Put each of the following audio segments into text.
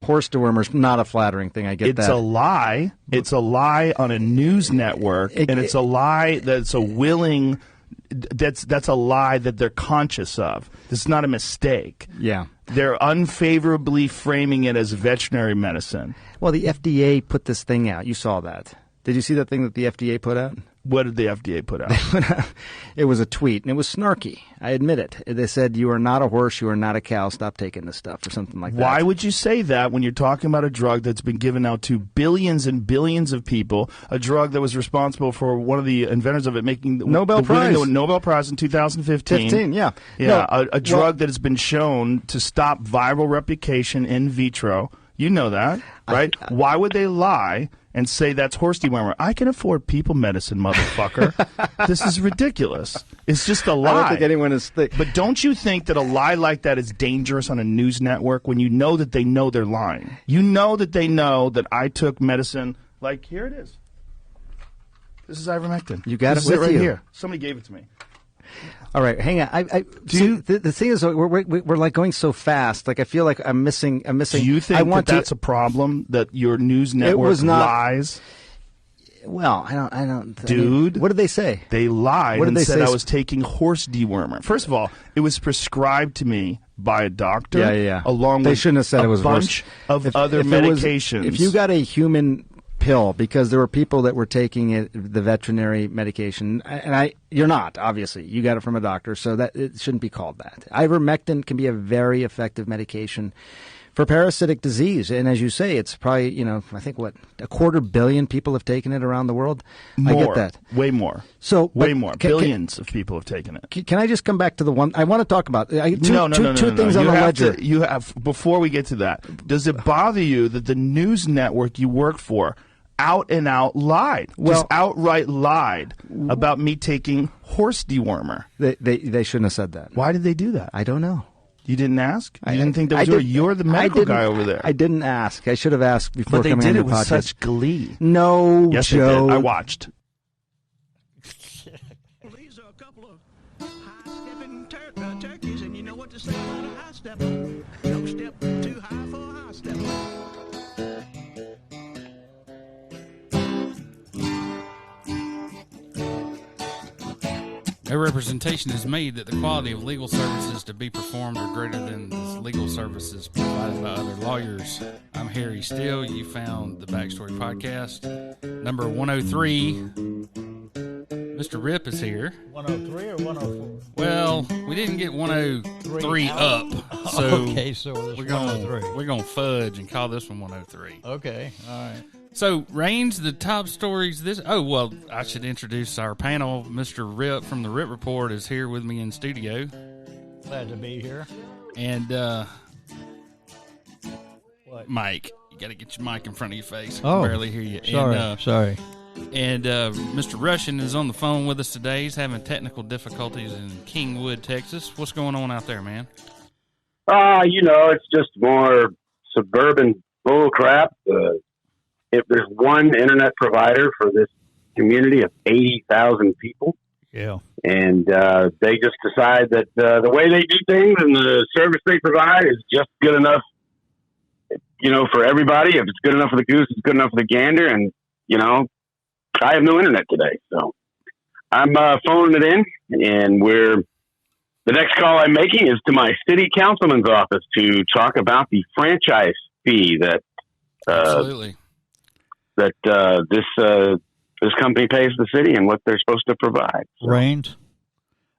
horse dewormer's not a flattering thing. I get that. It's a lie. It's a lie on a news network, and it's a lie that's a willing. That's a lie that they're conscious of. This is not a mistake. Yeah. They're unfavorably framing it as veterinary medicine. Well, the FDA put this thing out. You saw that. Did you see that thing that the FDA put out? What did the FDA put out? It was a tweet, and it was snarky. I admit it. They said, "You are not a horse. You are not a cow. Stop taking this stuff," or something like that. Why would you say that when you're talking about a drug that's been given out to billions and billions of people, a drug that was responsible for one of the inventors of it making the Nobel Prize in 2015? Yeah. Yeah, no, a drug that has been shown to stop viral replication in vitro. You know that, right? Why would they lie and say that's horse dewormer? I can afford people medicine, motherfucker. This is ridiculous. It's just a lie. I don't think anyone is But don't you think that a lie like that is dangerous on a news network when you know that they know they're lying? You know that they know that I took medicine. Like, here it is. This is ivermectin. You got this it with right you. Here. Somebody gave it to me. All right, hang on. The thing is, we're like going so fast. Like I feel like I'm missing. Do you think that's a problem? That your news network lies? Well, I don't. Dude, I mean, what did they say? They lied and said I was taking horse dewormer. First of all, it was prescribed to me by a doctor. Yeah. Along they with shouldn't have said it was a bunch of other medications. If you got a human pill, because there were people that were taking it, the veterinary medication, and you're not, obviously. You got it from a doctor, so that it shouldn't be called that. Ivermectin can be a very effective medication for parasitic disease, and as you say, it's probably, I think, 250 million people have taken it around the world? More. I get that. Way more. Way more. Billions of people have taken it. Can I just come back to the one I want to talk about? Two things on the ledger. You have, before we get to that, does it bother you that the news network you work for out and out lied, just outright lied about me taking horse dewormer? They shouldn't have said that. Why did they do that? I don't know. You didn't ask? You didn't think that was you're the medical guy over there. I didn't ask. I should have asked before coming on your podcast. But they did it with such glee. No, yes, Joe. They did. I watched. Well, these are a couple of high-stepping turkeys, and you know what to say about a high stepper. No step too high for a high stepper. No representation is made that the quality of legal services to be performed are greater than the legal services provided by other lawyers. I'm Harry Steele. You found the Backstory Podcast. Number 103. Mr. Rip is here. 103 or 104? Well, we didn't get 103 up. So okay, so we're going to fudge and call this one 103. Okay, all right. So, Raines, the top stories this... Oh, well, I should introduce our panel. Mr. Rip from the Rip Report is here with me in studio. Glad to be here. And, what? Mike, you got to get your mic in front of your face. Oh, I can barely hear you. Sorry. And Mr. Russian is on the phone with us today. He's having technical difficulties in Kingwood, Texas. What's going on out there, man? It's just more suburban bull crap. If there's one internet provider for this community of 80,000 people, yeah, and they just decide that the way they do things and the service they provide is just good enough, for everybody. If it's good enough for the goose, it's good enough for the gander. And, I have no internet today. So I'm phoning it in, and the next call I'm making is to my city councilman's office to talk about the franchise fee that Absolutely. That this company pays the city and what they're supposed to provide. So. Raines,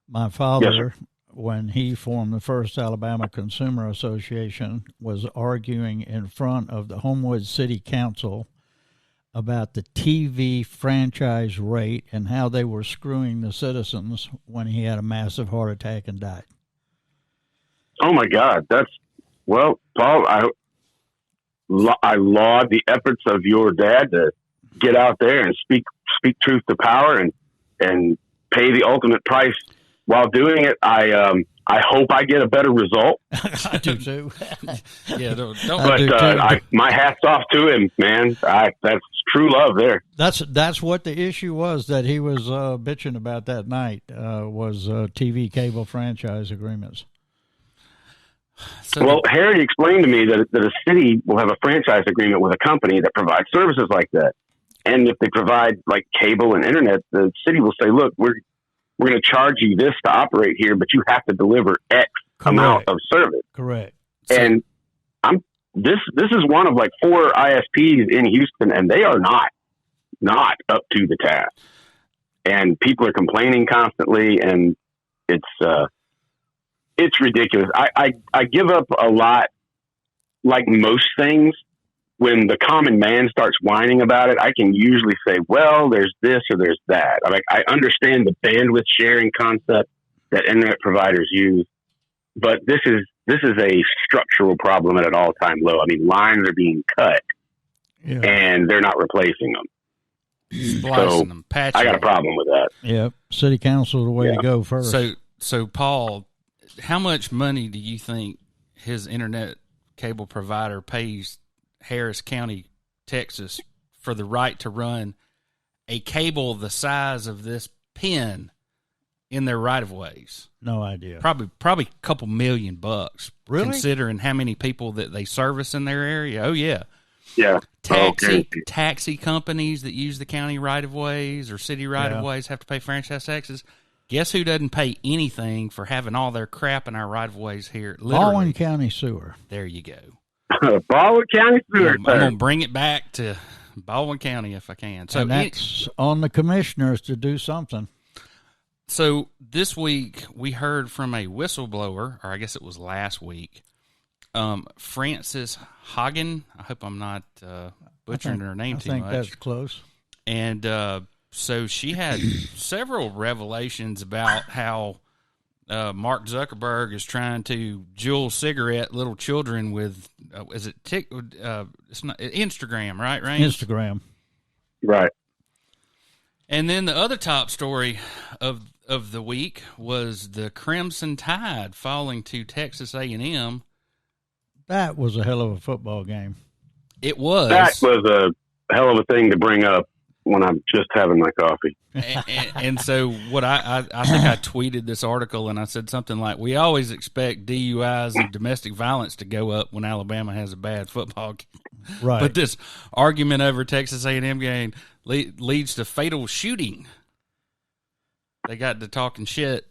my father, yes, when he formed the first Alabama Consumer Association, was arguing in front of the Homewood City Council about the TV franchise rate and how they were screwing the citizens when he had a massive heart attack and died. Oh, my God. Paul, I laud the efforts of your dad to get out there and speak truth to power and pay the ultimate price while doing it. I hope I get a better result. I do too. Yeah, don't. But my hat's off to him, man. That's true love there. That's what the issue was that he was bitching about that night was TV cable franchise agreements. Well, Harry explained to me that a city will have a franchise agreement with a company that provides services like that. And if they provide like cable and internet, the city will say, look, we're going to charge you this to operate here, but you have to deliver X amount of service. Correct. And this is one of like 4 ISPs in Houston, and they are not up to the task. And people are complaining constantly, and it's ridiculous. I give up a lot, like most things. When the common man starts whining about it, I can usually say, well, there's this or there's that. I understand the bandwidth sharing concept that internet providers use, but this is a structural problem at an all-time low. I mean, lines are being cut, and they're not replacing them. Splicing them, patching I got a problem with that. Yep. City council is the way to go first. So Paul, how much money do you think his internet cable provider pays Harris County, Texas, for the right to run a cable the size of this pin in their right of ways? No idea. Probably a couple $1 million. Really? Considering how many people that they service in their area. Oh yeah. Yeah. Taxi companies that use the county right of ways or city right of ways have to pay franchise taxes. Guess who doesn't pay anything for having all their crap in our right of ways here? Baldwin County Sewer. There you go. Baldwin County Sewer. I'm going to bring it back to Baldwin County if I can. So and that's on the commissioners to do something. So this week we heard from a whistleblower, or I guess it was last week, Frances Hagen. I hope I'm not butchering her name too much. I think that's close. And so she had several revelations about how Mark Zuckerberg is trying to jewel cigarette little children with it's not Instagram, right? Instagram, right? And then the other top story of the week was the Crimson Tide falling to Texas A&M. That was a hell of a football game. It was. That was a hell of a thing to bring up when I'm just having my coffee. And so what I think I tweeted this article, and I said something like, we always expect DUIs and domestic violence to go up when Alabama has a bad football game. Right. But this argument over Texas A&M game leads to fatal shooting. They got to talking shit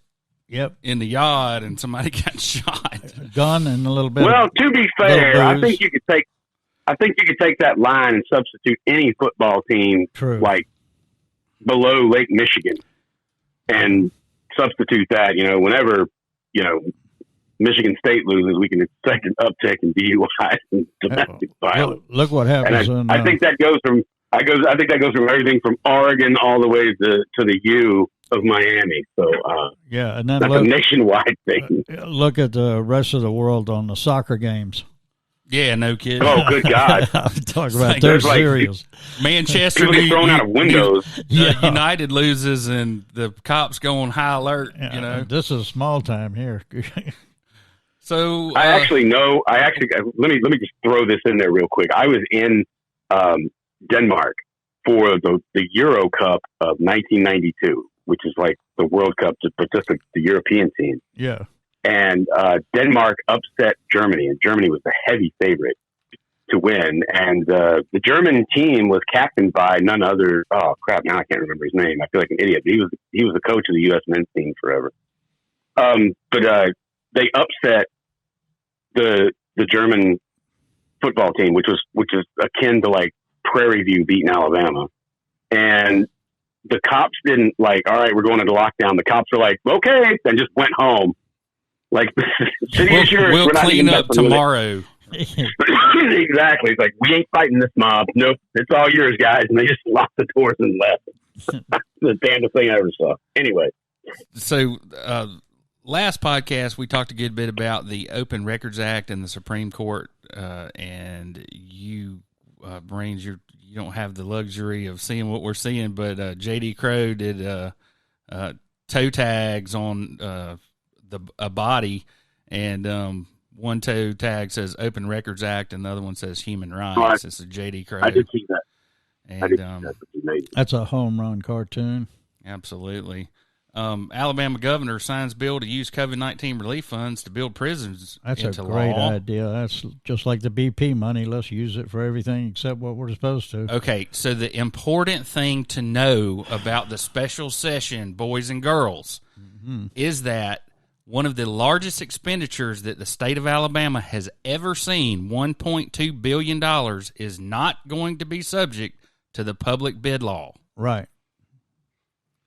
in the yard, and somebody got shot. A gun and a little bit. Well, to be fair, I think you could take that line and substitute any football team like below Lake Michigan and substitute that, whenever, Michigan State loses, we can expect an uptick in DUIs and domestic violence. Look what happens. And I think that goes from everything from Oregon all the way to the U of Miami. So and then that's a nationwide thing. Look at the rest of the world on the soccer games. Yeah, no kidding. Oh, good God! I'm talking about those serials. Manchester get thrown out of windows. United loses and the cops go on high alert. This is small time here. So I actually let me just throw this in there real quick. I was in Denmark for the Euro Cup of 1992, which is like the World Cup, but just the European team. Yeah. And Denmark upset Germany, and Germany was the heavy favorite to win. And the German team was captained by none other. Oh crap! Now I can't remember his name. I feel like an idiot. But he was the coach of the U.S. men's team forever. But they upset the German football team, which is akin to like Prairie View beating Alabama. And the cops didn't like, all right, we're going into lockdown. The cops were like, okay, and just went home. Like, city insurance, we'll clean up tomorrow. Exactly. It's like, we ain't fighting this mob. Nope, it's all yours, guys. And they just locked the doors and left. The damnedest thing I ever saw. Anyway. So, last podcast, we talked a good bit about the Open Records Act and the Supreme Court, and you, Brains, you don't have the luxury of seeing what we're seeing, but J.D. Crowe did toe tags on a body, and one toe tag says Open Records Act, and the other one says Human Rights. It's a J.D. Crowe. I did see that. And that's a home run cartoon. Absolutely. Alabama governor signs bill to use COVID-19 relief funds to build prisons. That's into a great law. idea. That's just like the BP money. Let's use it for everything except what we're supposed to. Okay, so the important thing to know about the special session, boys and girls, is that one of the largest expenditures that the state of Alabama has ever seen, $1.2 billion, is not going to be subject to the public bid law. Right.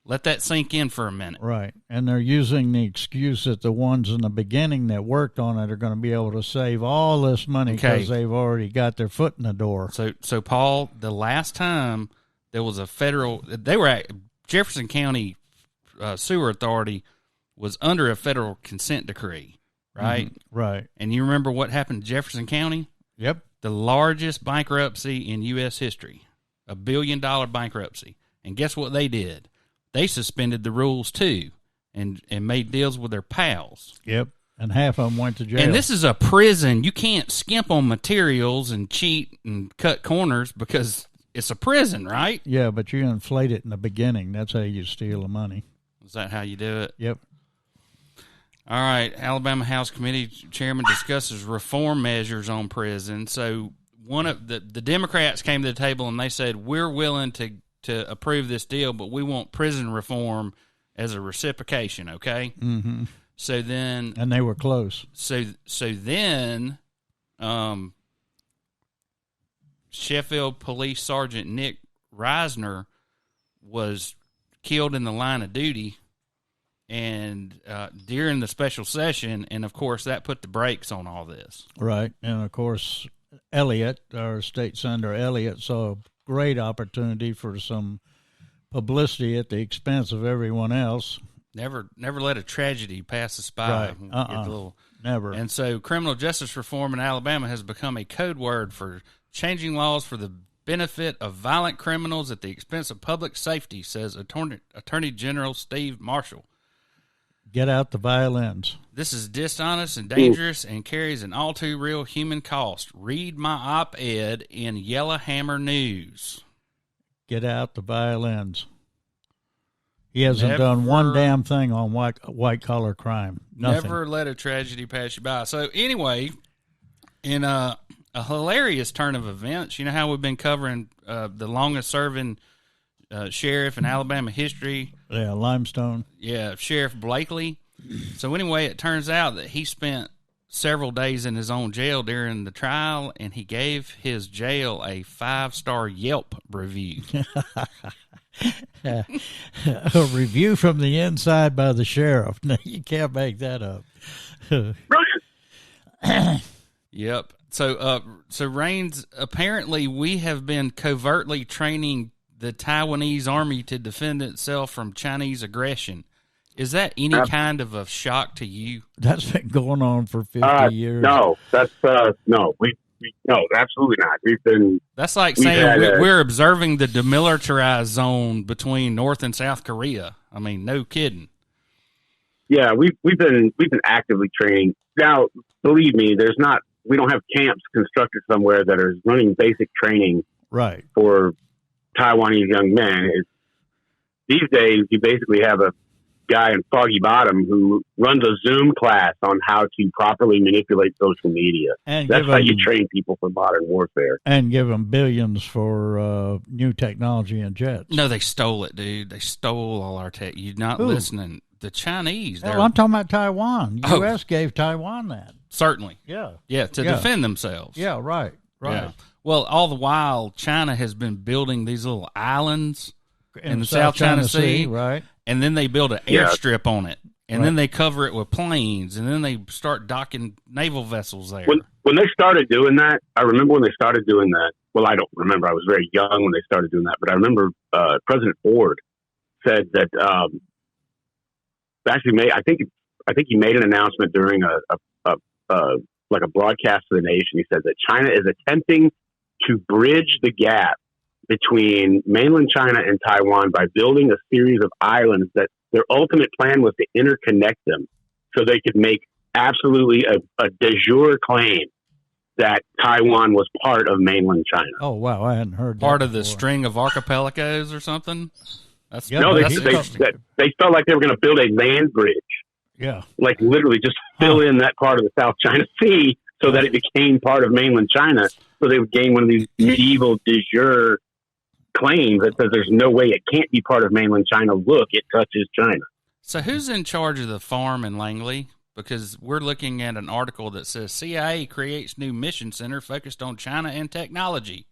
Let that sink in for a minute. Right. And they're using the excuse that the ones in the beginning that worked on it are going to be able to save all this money because they've already got their foot in the door. So Paul, the last time there was a Jefferson County Sewer Authority was under a federal consent decree, right? Mm-hmm. Right. And you remember what happened to Jefferson County? Yep. The largest bankruptcy in U.S. history, $1 billion bankruptcy. And guess what they did? They suspended the rules, too, and made deals with their pals. Yep, and half of them went to jail. And this is a prison. You can't skimp on materials and cheat and cut corners because it's a prison, right? Yeah, but you inflate it in the beginning. That's how you steal the money. Is that how you do it? Yep. All right, Alabama House Committee Chairman discusses reform measures on prison. So one of the Democrats came to the table and they said, we're willing to approve this deal, but we want prison reform as a reciprocation, okay? Mm-hmm. So then... And they were close. So then Sheffield Police Sergeant Nick Reisner was killed in the line of duty and during the special session, and, of course, that put the brakes on all this. Right, and, of course, Elliott, our state senator Elliott, saw a great opportunity for some publicity at the expense of everyone else. Never let a tragedy pass us by. Right. Never. And so criminal justice reform in Alabama has become a code word for changing laws for the benefit of violent criminals at the expense of public safety, says Attorney General Steve Marshall. Get out the violins. This is dishonest and dangerous and carries an all-too-real human cost. Read my op-ed in Yellowhammer News. Get out the violins. He hasn't done one damn thing on white-collar crime. Nothing. Never let a tragedy pass you by. So anyway, in a hilarious turn of events, you know how we've been covering the longest-serving sheriff in Alabama history? Yeah, Limestone. Yeah, Sheriff Blakely. So anyway, it turns out that he spent several days in his own jail during the trial, and he gave his jail a 5-star Yelp review. A review from the inside by the sheriff. No, you can't make that up. Brilliant. Yep. So Raines, apparently we have been covertly training the Taiwanese army to defend itself from Chinese aggression. Is that any kind of a shock to you? That's been going on for 50 years. No, that's no. No, absolutely not. That's like saying we're observing the demilitarized zone between North and South Korea. I mean, no kidding. Yeah, we've been actively training. Now, believe me, we don't have camps constructed somewhere that are running basic training right for Taiwanese young men. These days, you basically have a guy in Foggy Bottom who runs a Zoom class on how to properly manipulate social media. And that's how you train people for modern warfare. And give them billions for new technology and jets. No, they stole it, dude. They stole all our tech. You're not listening. The Chinese. Well, I'm talking about Taiwan. U.S. gave Taiwan that. Certainly. Yeah. Yeah, to defend themselves. Yeah, right. Yeah. Well, all the while, China has been building these little islands in the South China Sea, right? And then they build an airstrip on it, and then they cover it with planes, and then they start docking naval vessels there. When they started doing that, I remember when they started doing that. Well, I don't remember. I was very young when they started doing that, but I remember President Ford said that actually I think he made an announcement during a broadcast to the nation. He said that China is attempting to bridge the gap between mainland China and Taiwan by building a series of islands that their ultimate plan was to interconnect them so they could make absolutely a de jure claim that Taiwan was part of mainland China. Oh, wow. I hadn't heard that Part of the before. string of archipelagos or something? That's No, they felt like they were going to build a land bridge. Yeah. Like literally just fill in that part of the South China Sea so that it became part of mainland China. So they would gain one of these medieval de jure claims that says there's no way it can't be part of mainland China. Look, it touches China. So who's in charge of the farm in Langley? Because we're looking at an article that says CIA creates new mission center focused on China and technology.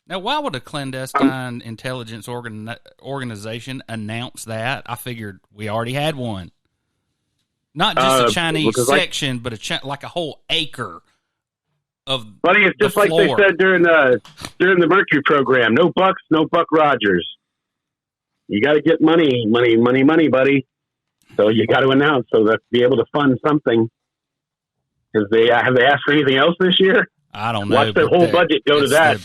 Now, why would a clandestine intelligence organization announce that? I figured we already had one. Not just a Chinese section, but like a whole acre of Buddy, it's just like they said during the Mercury program. No bucks, no Buck Rogers. You got to get money, buddy. So you got to announce so that be able to fund something. Because have they asked for anything else this year? I don't know. Watch their whole budget go to that.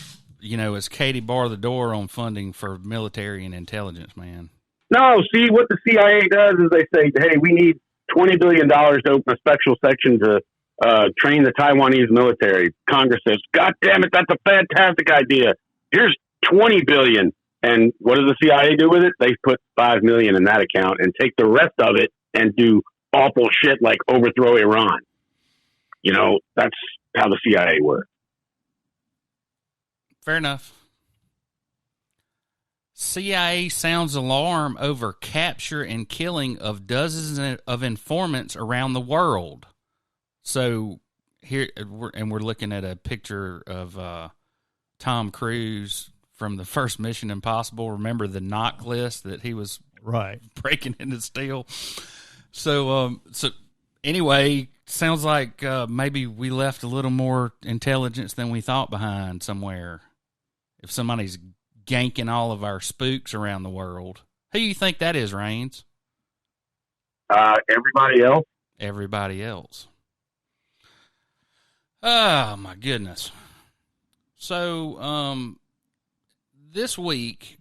It's Katie bar the door on funding for military and intelligence, man. No, see, what the CIA does is they say, hey, we need $20 billion to open a special section to train the Taiwanese military. Congress says, God damn it, that's a fantastic idea. Here's $20 billion. And what does the CIA do with it? They put $5 million in that account and take the rest of it and do awful shit like overthrow Iran. That's how the CIA works. Fair enough. CIA sounds alarm over capture and killing of dozens of informants around the world. So here, we're looking at a picture of Tom Cruise from the first Mission Impossible. Remember the knock list that he was breaking into steel. So anyway, sounds like maybe we left a little more intelligence than we thought behind somewhere. If somebody's ganking all of our spooks around the world, who do you think that is, Raines? Everybody else. Everybody else. Oh my goodness. So, this week,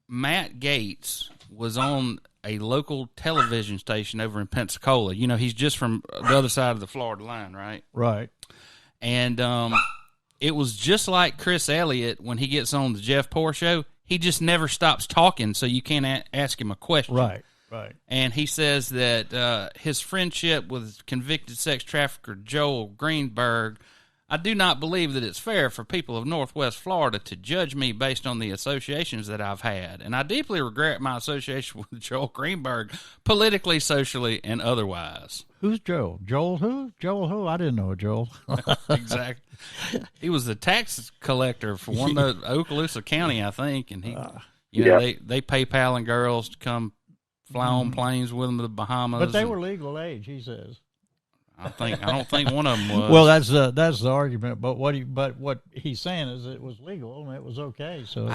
Matt Gaetz was on a local television station over in Pensacola. He's just from the other side of the Florida line, right? Right. And it was just like Chris Elliott when he gets on the Jeff Poor show. He just never stops talking, so you can't ask him a question. Right. And he says that his friendship with convicted sex trafficker Joel Greenberg, I do not believe that it's fair for people of Northwest Florida to judge me based on the associations that I've had. And I deeply regret my association with Joel Greenberg, politically, socially, and otherwise. Who's Joel? Joel who? Joel who? I didn't know Joel. Exactly. He was the tax collector for one of the Okaloosa County, I think. And they PayPaling girls to come fly on planes with them to the Bahamas. But they were legal age, he says. I don't think one of them was. Well, that's the argument. But what he's saying is it was legal and it was okay. So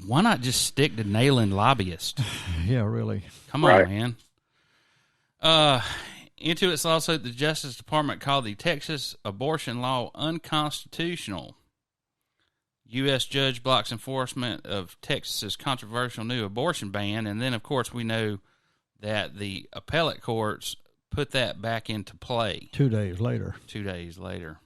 why not just stick to nailing lobbyists? Yeah, really. Come on, man. Into its lawsuit, the Justice Department called the Texas abortion law unconstitutional. U.S. judge blocks enforcement of Texas's controversial new abortion ban, and then, of course, we know that the appellate courts put that back into play. 2 days later.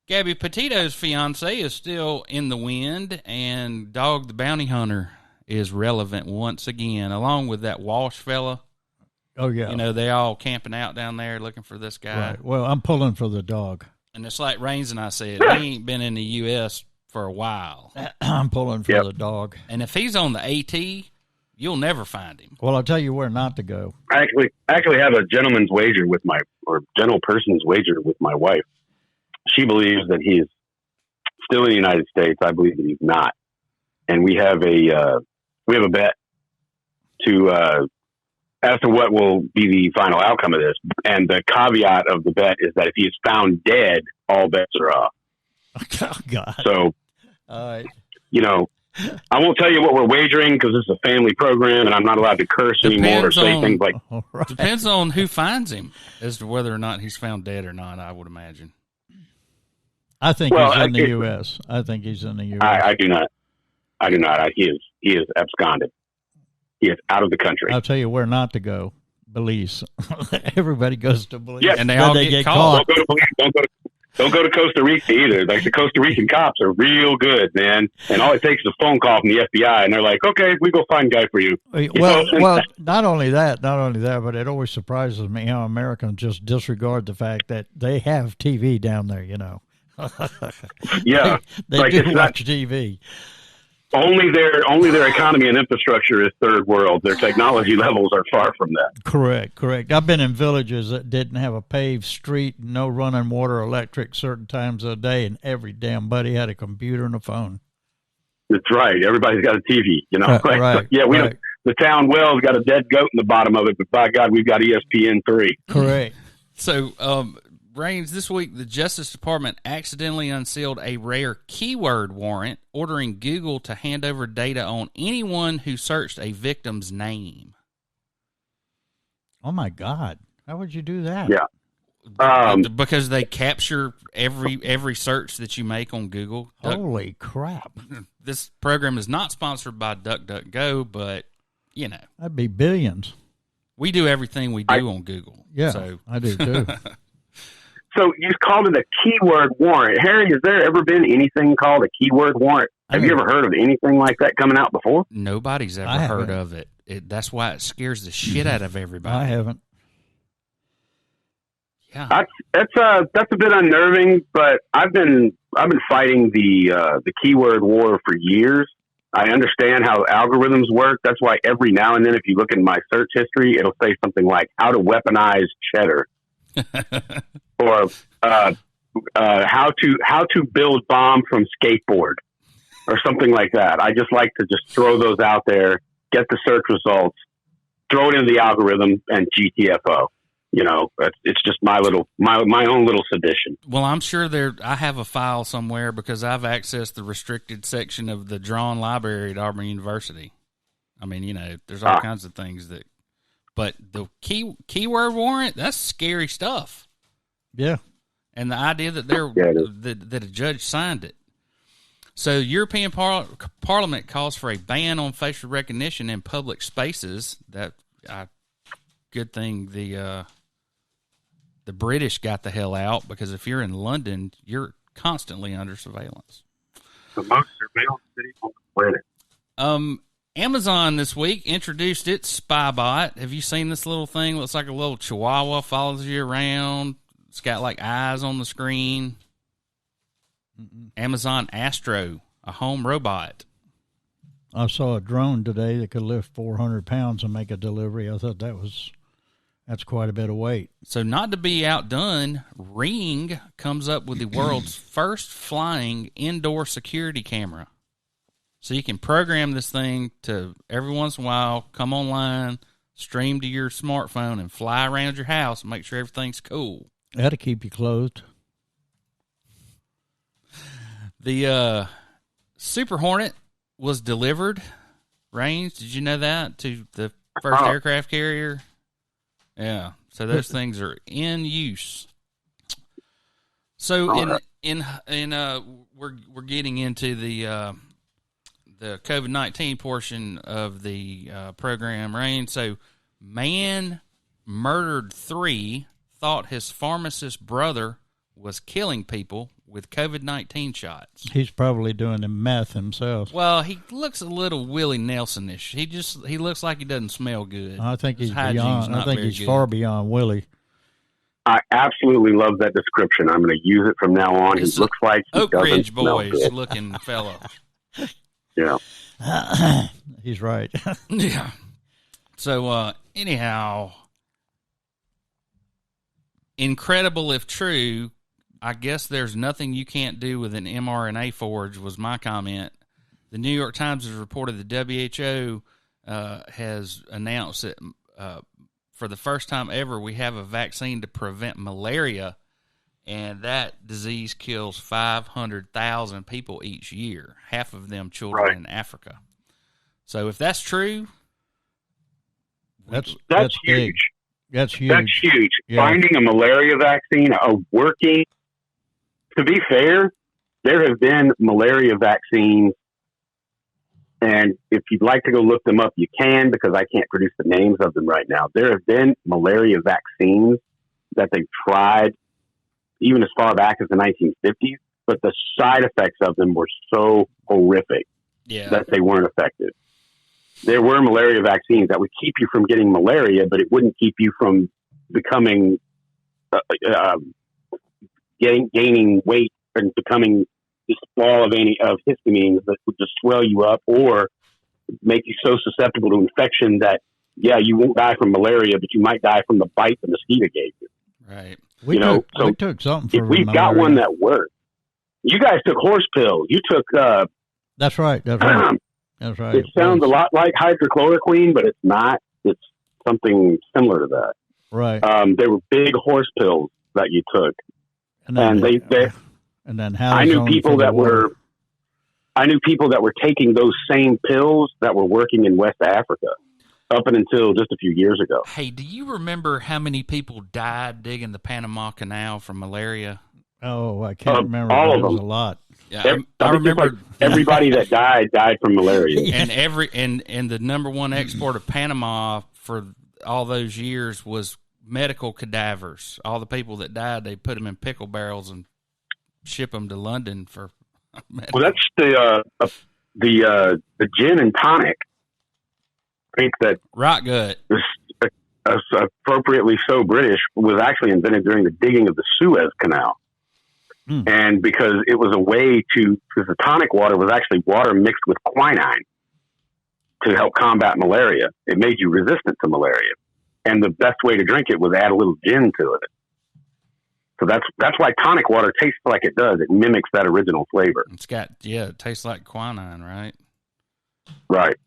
Gabby Petito's fiance is still in the wind, and Dog the Bounty Hunter is relevant once again, along with that Walsh fella. Oh, yeah. They all camping out down there looking for this guy. Right. Well, I'm pulling for the dog. And it's like Raines and I said, he ain't been in the U.S. for a while. I'm pulling for the dog. And if he's on the AT, you'll never find him. Well, I'll tell you where not to go. I actually have a gentleman's wager gentle person's wager with my wife. She believes that he is still in the United States. I believe that he's not. And we have a bet to as to what will be the final outcome of this. And the caveat of the bet is that if he is found dead, all bets are off. Oh, God. So, all right. I won't tell you what we're wagering because this is a family program and I'm not allowed to curse anymore or say things like... Right. Depends on who finds him as to whether or not he's found dead or not, I would imagine. I think he's in the U.S. I think he's in the U.S. I do not. He is absconded. He is out of the country. I'll tell you where not to go. Belize. Everybody goes to Belize. Yes. And they all get caught. Don't go to Costa Rica either. Like, the Costa Rican cops are real good, man. And all it takes is a phone call from the FBI, and they're like, "Okay, we go find a guy for you." Well, not only that, but it always surprises me how Americans just disregard the fact that they have TV down there. Yeah, they like, do watch TV. Only their economy and infrastructure is third world. Their technology levels are far from that. Correct. I've been in villages that didn't have a paved street, no running water, electric certain times of the day, and every damn buddy had a computer and a phone. That's right. Everybody's got a TV, Right. Yeah, the town well's got a dead goat in the bottom of it, but by God, we've got ESPN3. Correct. So, Raines, this week the Justice Department accidentally unsealed a rare keyword warrant ordering Google to hand over data on anyone who searched a victim's name. Oh, my God. How would you do that? Yeah. Because they capture every search that you make on Google. Holy crap. This program is not sponsored by DuckDuckGo, but, That'd be billions. We do everything we do on Google. Yeah, so. I do too. So you called it a keyword warrant. Harry, has there ever been anything called a keyword warrant? Have you ever heard of anything like that coming out before? Nobody's ever heard of it. That's why it scares the shit out of everybody. I haven't. Yeah, that's a bit unnerving, but I've been fighting the keyword war for years. I understand how algorithms work. That's why every now and then, if you look in my search history, it'll say something like "how to weaponize cheddar," or how to build bomb from skateboard, or something like that. I just like to just throw those out there, get the search results, throw it into the algorithm, and GTFO. It's just my own little sedition. Well, I'm sure I have a file somewhere because I've accessed the restricted section of the Drawn Library at Auburn University. I mean, there's all kinds of things but the keyword warrant, that's scary stuff. Yeah. And the idea that that a judge signed it. So European Parliament calls for a ban on facial recognition in public spaces. Good thing the British got the hell out, because if you're in London, you're constantly under surveillance. The most surveillance city on the planet. Amazon this week introduced its Spybot. Have you seen this little thing? Looks like a little chihuahua, follows you around. It's got like eyes on the screen. Amazon Astro, a home robot. I saw a drone today that could lift 400 pounds and make a delivery. I thought that's quite a bit of weight. So not to be outdone, Ring comes up with the world's first flying indoor security camera. So you can program this thing to every once in a while come online, stream to your smartphone, and fly around your house and make sure everything's cool. That'll keep you clothed. The Super Hornet was delivered. Raines, did you know that, to the first aircraft carrier? Yeah, so those things are in use. So we're getting into the COVID-19 portion of the program, Rain. So, man murdered 3, thought his pharmacist brother was killing people with COVID-19 shots. He's probably doing the meth himself. Well, he looks a little Willie Nelson-ish. He looks like he doesn't smell good. I think His he's hygiene's beyond. not I think very he's good. far beyond Willie. I absolutely love that description. I'm going to use it from now on. It's he looks like he Oak doesn't Ridge smell Boys good. looking fellow. Yeah. He's right. Yeah. So, anyhow, incredible if true, I guess there's nothing you can't do with an mRNA forge, was my comment. The New York Times has reported the WHO has announced that for the first time ever, we have a vaccine to prevent malaria, and that disease kills 500,000 people each year, half of them children in Africa. So if that's true, That's That's big. huge. That's huge. That's huge. Yeah. Finding a malaria vaccine, to be fair, there have been malaria vaccines, and if you'd like to go look them up, you can, because I can't produce the names of them right now. There have been malaria vaccines that they've tried even as far back as the 1950s, but the side effects of them were so horrific that they weren't effective. There were malaria vaccines that would keep you from getting malaria, but it wouldn't keep you from becoming, gaining weight and becoming this ball of histamines that would just swell you up or make you so susceptible to infection that, you won't die from malaria, but you might die from the bite the mosquito gave you. Right. We took something for we've malaria. got one that works. You guys took horse pills. You took. That's right. That's right. That's right. It sounds a lot like hydrochloroquine, but it's not. It's something similar to that. Right. They were big horse pills that you took, and then I knew people that were taking those same pills that were working in West Africa up until just a few years ago. Hey, do you remember how many people died digging the Panama Canal from malaria? Oh, I can't remember. All of it was them. A lot. Yeah, I remember everybody that died from malaria. And the number one export of Panama for all those years was medical cadavers. All the people that died, they put them in pickle barrels and ship them to London for medical. Well, that's the gin and tonic. I think that Rot gut, appropriately so British, was actually invented during the digging of the Suez Canal. And because it was a way because the tonic water was actually water mixed with quinine to help combat malaria. It made you resistant to malaria. And the best way to drink it was add a little gin to it. So that's why tonic water tastes like it does. It mimics that original flavor. It's got, it tastes like quinine, right? Right.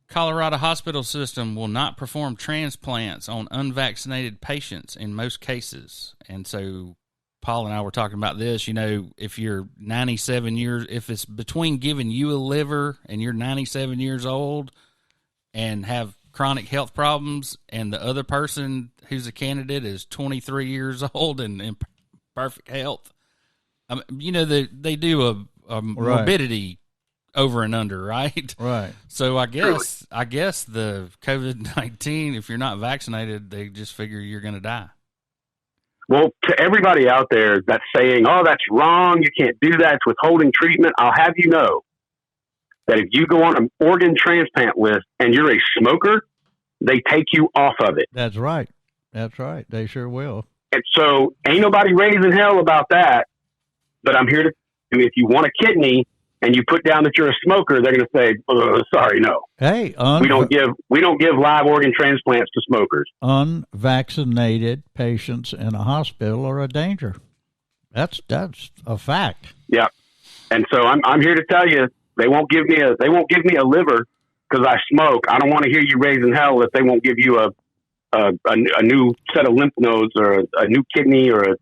Colorado hospital system will not perform transplants on unvaccinated patients in most cases. And so Paul and I were talking about this, if you're 97 years, if it's between giving you a liver and you're 97 years old and have chronic health problems and the other person who's a candidate is 23 years old and in perfect health, they do a morbidity over and under, right? Right. So I guess the COVID-19, if you're not vaccinated, they just figure you're going to die. Well, to everybody out there that's saying, "Oh, that's wrong. You can't do that. It's withholding treatment." I'll have you know that if you go on an organ transplant list and you're a smoker, they take you off of it. That's right. That's right. They sure will. And so ain't nobody raising hell about that. But I'm here to, if you want a kidney and you put down that you're a smoker, they're going to say, sorry, no. Hey, we don't give live organ transplants to smokers. Unvaccinated patients in a hospital are a danger. That's a fact. Yeah. And so I'm here to tell you, they won't give me a liver because I smoke. I don't want to hear you raising hell if they won't give you a new set of lymph nodes or a new kidney or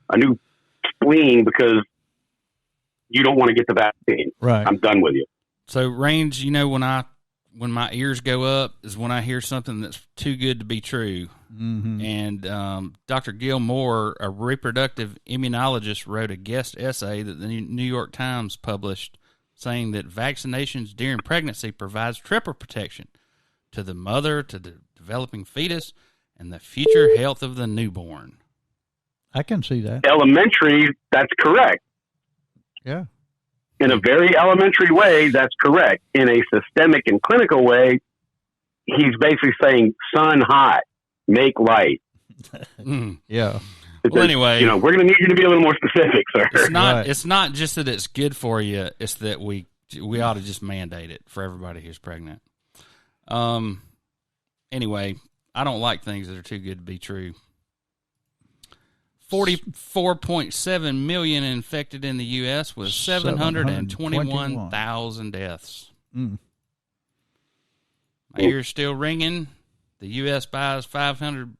a new spleen because you don't want to get the vaccine. Right. I'm done with you. So, Range, when my ears go up is when I hear something that's too good to be true. Mm-hmm. And Dr. Gil Moore, a reproductive immunologist, wrote a guest essay that the New York Times published saying that vaccinations during pregnancy provides triple protection to the mother, to the developing fetus, and the future health of the newborn. I can see that. Elementary, that's correct. Yeah. In a very elementary way, that's correct. In a systemic and clinical way, he's basically saying, sun hot, make light. Yeah. Well, anyway, we're going to need you to be a little more specific, sir. It's not just that it's good for you. It's that we ought to just mandate it for everybody who's pregnant. Anyway, I don't like things that are too good to be true. 44.7 million infected in the U.S. with 721,000 deaths. Mm. My ear's still ringing. The U.S. buys 500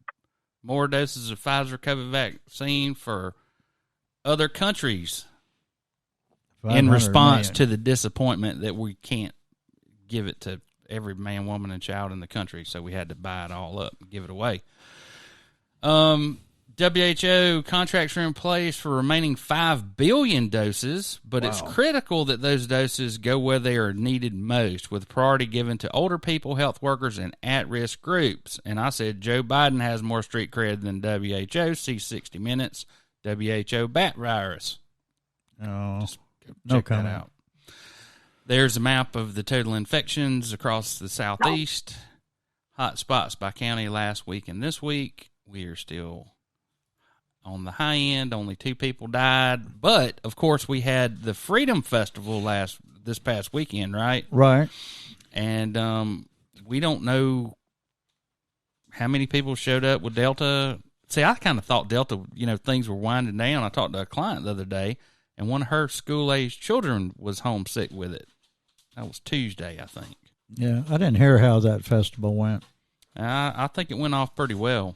more doses of Pfizer COVID vaccine for other countries in response to the disappointment that we can't give it to every man, woman, and child in the country. So we had to buy it all up and give it away. WHO contracts are in place for remaining 5 billion doses, but it's critical that those doses go where they are needed most, with priority given to older people, health workers, and at-risk groups. And I said Joe Biden has more street cred than WHO. See 60 Minutes, WHO bat virus. Oh, Just no check that comment. out. There's a map of the total infections across the southeast. Hot spots by county last week and this week. We are still on the high end. Only 2 people died. But, of course, we had the Freedom Festival this past weekend, right? Right. And we don't know how many people showed up with Delta. See, I kind of thought Delta, things were winding down. I talked to a client the other day, and one of her school-aged children was homesick with it. That was Tuesday, I think. Yeah, I didn't hear how that festival went. I think it went off pretty well.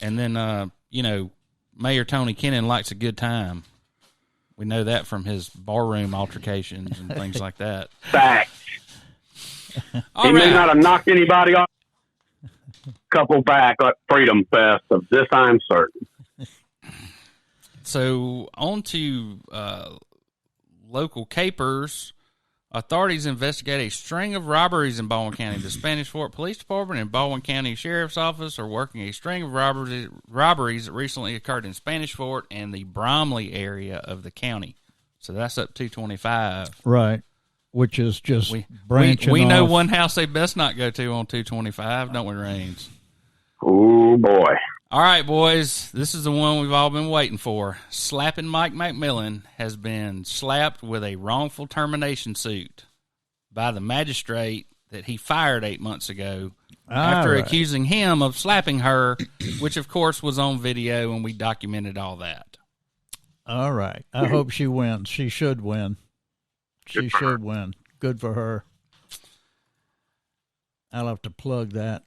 And then, Mayor Tony Kennon likes a good time. We know that from his barroom altercations and things like that. Fact. All He may right. not have knocked anybody off. Couple back at Freedom Fest of this, I'm certain. So, on to local capers. Authorities investigate a string of robberies in Baldwin County. The Spanish Fort Police Department and Baldwin County Sheriff's Office are working a string of robberies that recently occurred in Spanish Fort and the Bromley area of the county. So that's up 225. Right. Which is just We branching know off. one house they best not go to on 225, don't we, Raines? Oh, boy. All right, boys, this is the one we've all been waiting for. Slapping Mike McMillan has been slapped with a wrongful termination suit by the magistrate that he fired 8 months ago after accusing him of slapping her, which, of course, was on video, and we documented all that. All right. I hope she wins. She should win. She should win. Good for her. I'll have to plug that.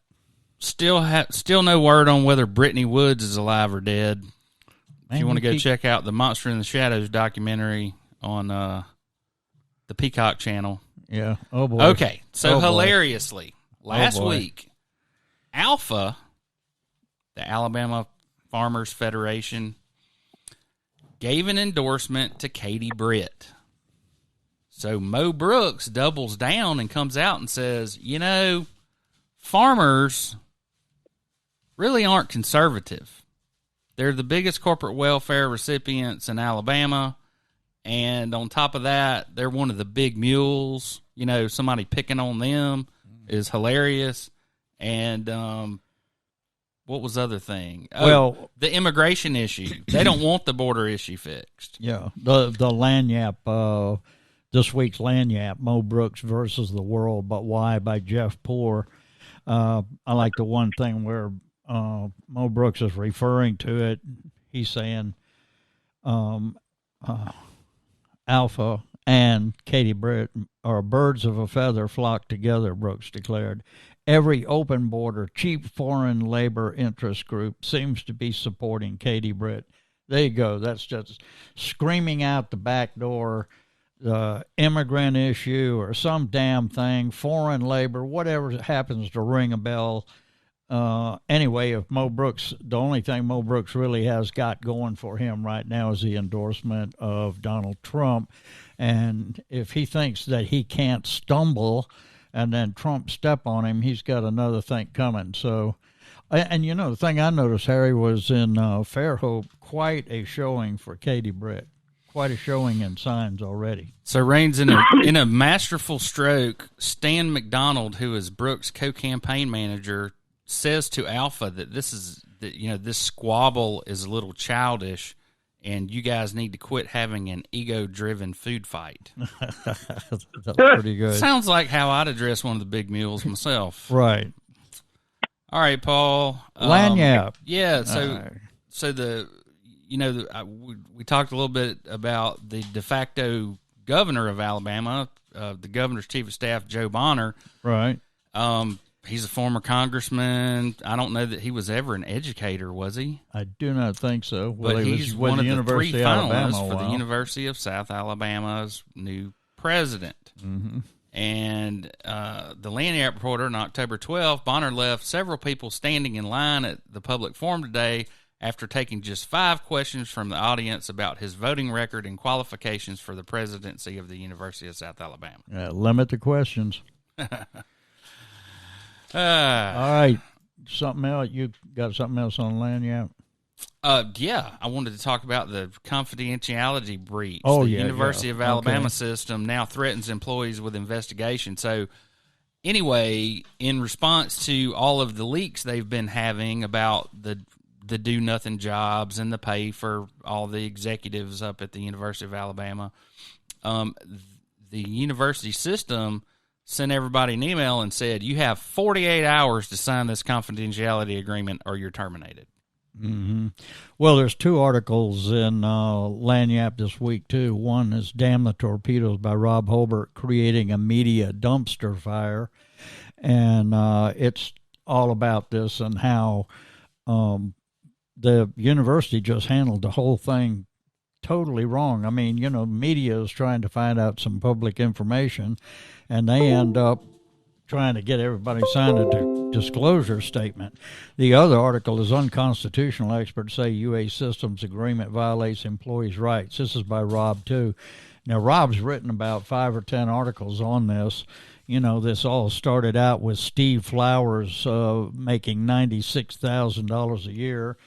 Still no word on whether Brittany Woods is alive or dead. If you want to go check out the Monster in the Shadows documentary on the Peacock channel. Yeah. Oh, boy. Okay. So, Oh, boy. hilariously, last boy. week, Alpha, the Alabama Farmers Federation, gave an endorsement to Katie Britt. So, Mo Brooks doubles down and comes out and says, farmers really aren't conservative. They're the biggest corporate welfare recipients in Alabama, and on top of that, they're one of the big mules. Somebody picking on them is hilarious. And what was the other thing? Well, the immigration issue. They don't want the border issue fixed. Yeah. The Lanyap, this week's Lanyap, Mo Brooks versus the World, But Why, by Jeff Poore. I like the one thing where Mo Brooks is referring to it. He's saying Alpha and Katie Britt are birds of a feather flock together, Brooks declared. Every open border, cheap foreign labor interest group seems to be supporting Katie Britt. There you go. That's just screaming out the back door. The immigrant issue or some damn thing, foreign labor, whatever happens to ring a bell. Anyway, if Mo Brooks, the only thing Mo Brooks really has got going for him right now is the endorsement of Donald Trump. And if he thinks that he can't stumble and then Trump step on him, he's got another thing coming. So, and the thing I noticed, Harry, was in Fairhope, quite a showing for Katie Britt. Quite a showing in signs already. So, Raines, in a masterful stroke, Stan McDonald, who is Brooks' co-campaign manager, says to Alpha that this squabble is a little childish, and you guys need to quit having an ego-driven food fight. That's pretty good. Sounds like how I'd address one of the big mules myself. Right. All right, Paul. Lanyap. Yeah. So we talked a little bit about the de facto governor of Alabama, the governor's chief of staff, Joe Bonner. Right. He's a former congressman. I don't know that he was ever an educator, was he? I do not think so. Well, But he he's was with one the of the University three of Alabama finalists a for the while. University of South Alabama's new president. Mm-hmm. And the Lanyap reporter on October 12th, Bonner left several people standing in line at the public forum today after taking just 5 questions from the audience about his voting record and qualifications for the presidency of the University of South Alabama. Limit the questions. All right. Something else? You got something else on Lanyap? Yeah, I wanted to talk about the confidentiality breach. Oh, the yeah, University of Alabama Okay. system now threatens employees with investigation. So, anyway, in response to all of the leaks they've been having about the do-nothing jobs and the pay for all the executives up at the University of Alabama, the university system sent everybody an email and said, you have 48 hours to sign this confidentiality agreement or you're terminated. Mm-hmm. Well, there's 2 articles in Lanyap this week, too. One is Damn the Torpedoes by Rob Holbert, creating a media dumpster fire. And it's all about this and how the university just handled the whole thing totally wrong. I mean, media is trying to find out some public information, and they end up trying to get everybody to sign a disclosure statement. The other article is unconstitutional. Experts say UA Systems agreement violates employees' rights. This is by Rob, too. Now, Rob's written about 5 or 10 articles on this. This all started out with Steve Flowers making $96,000 a year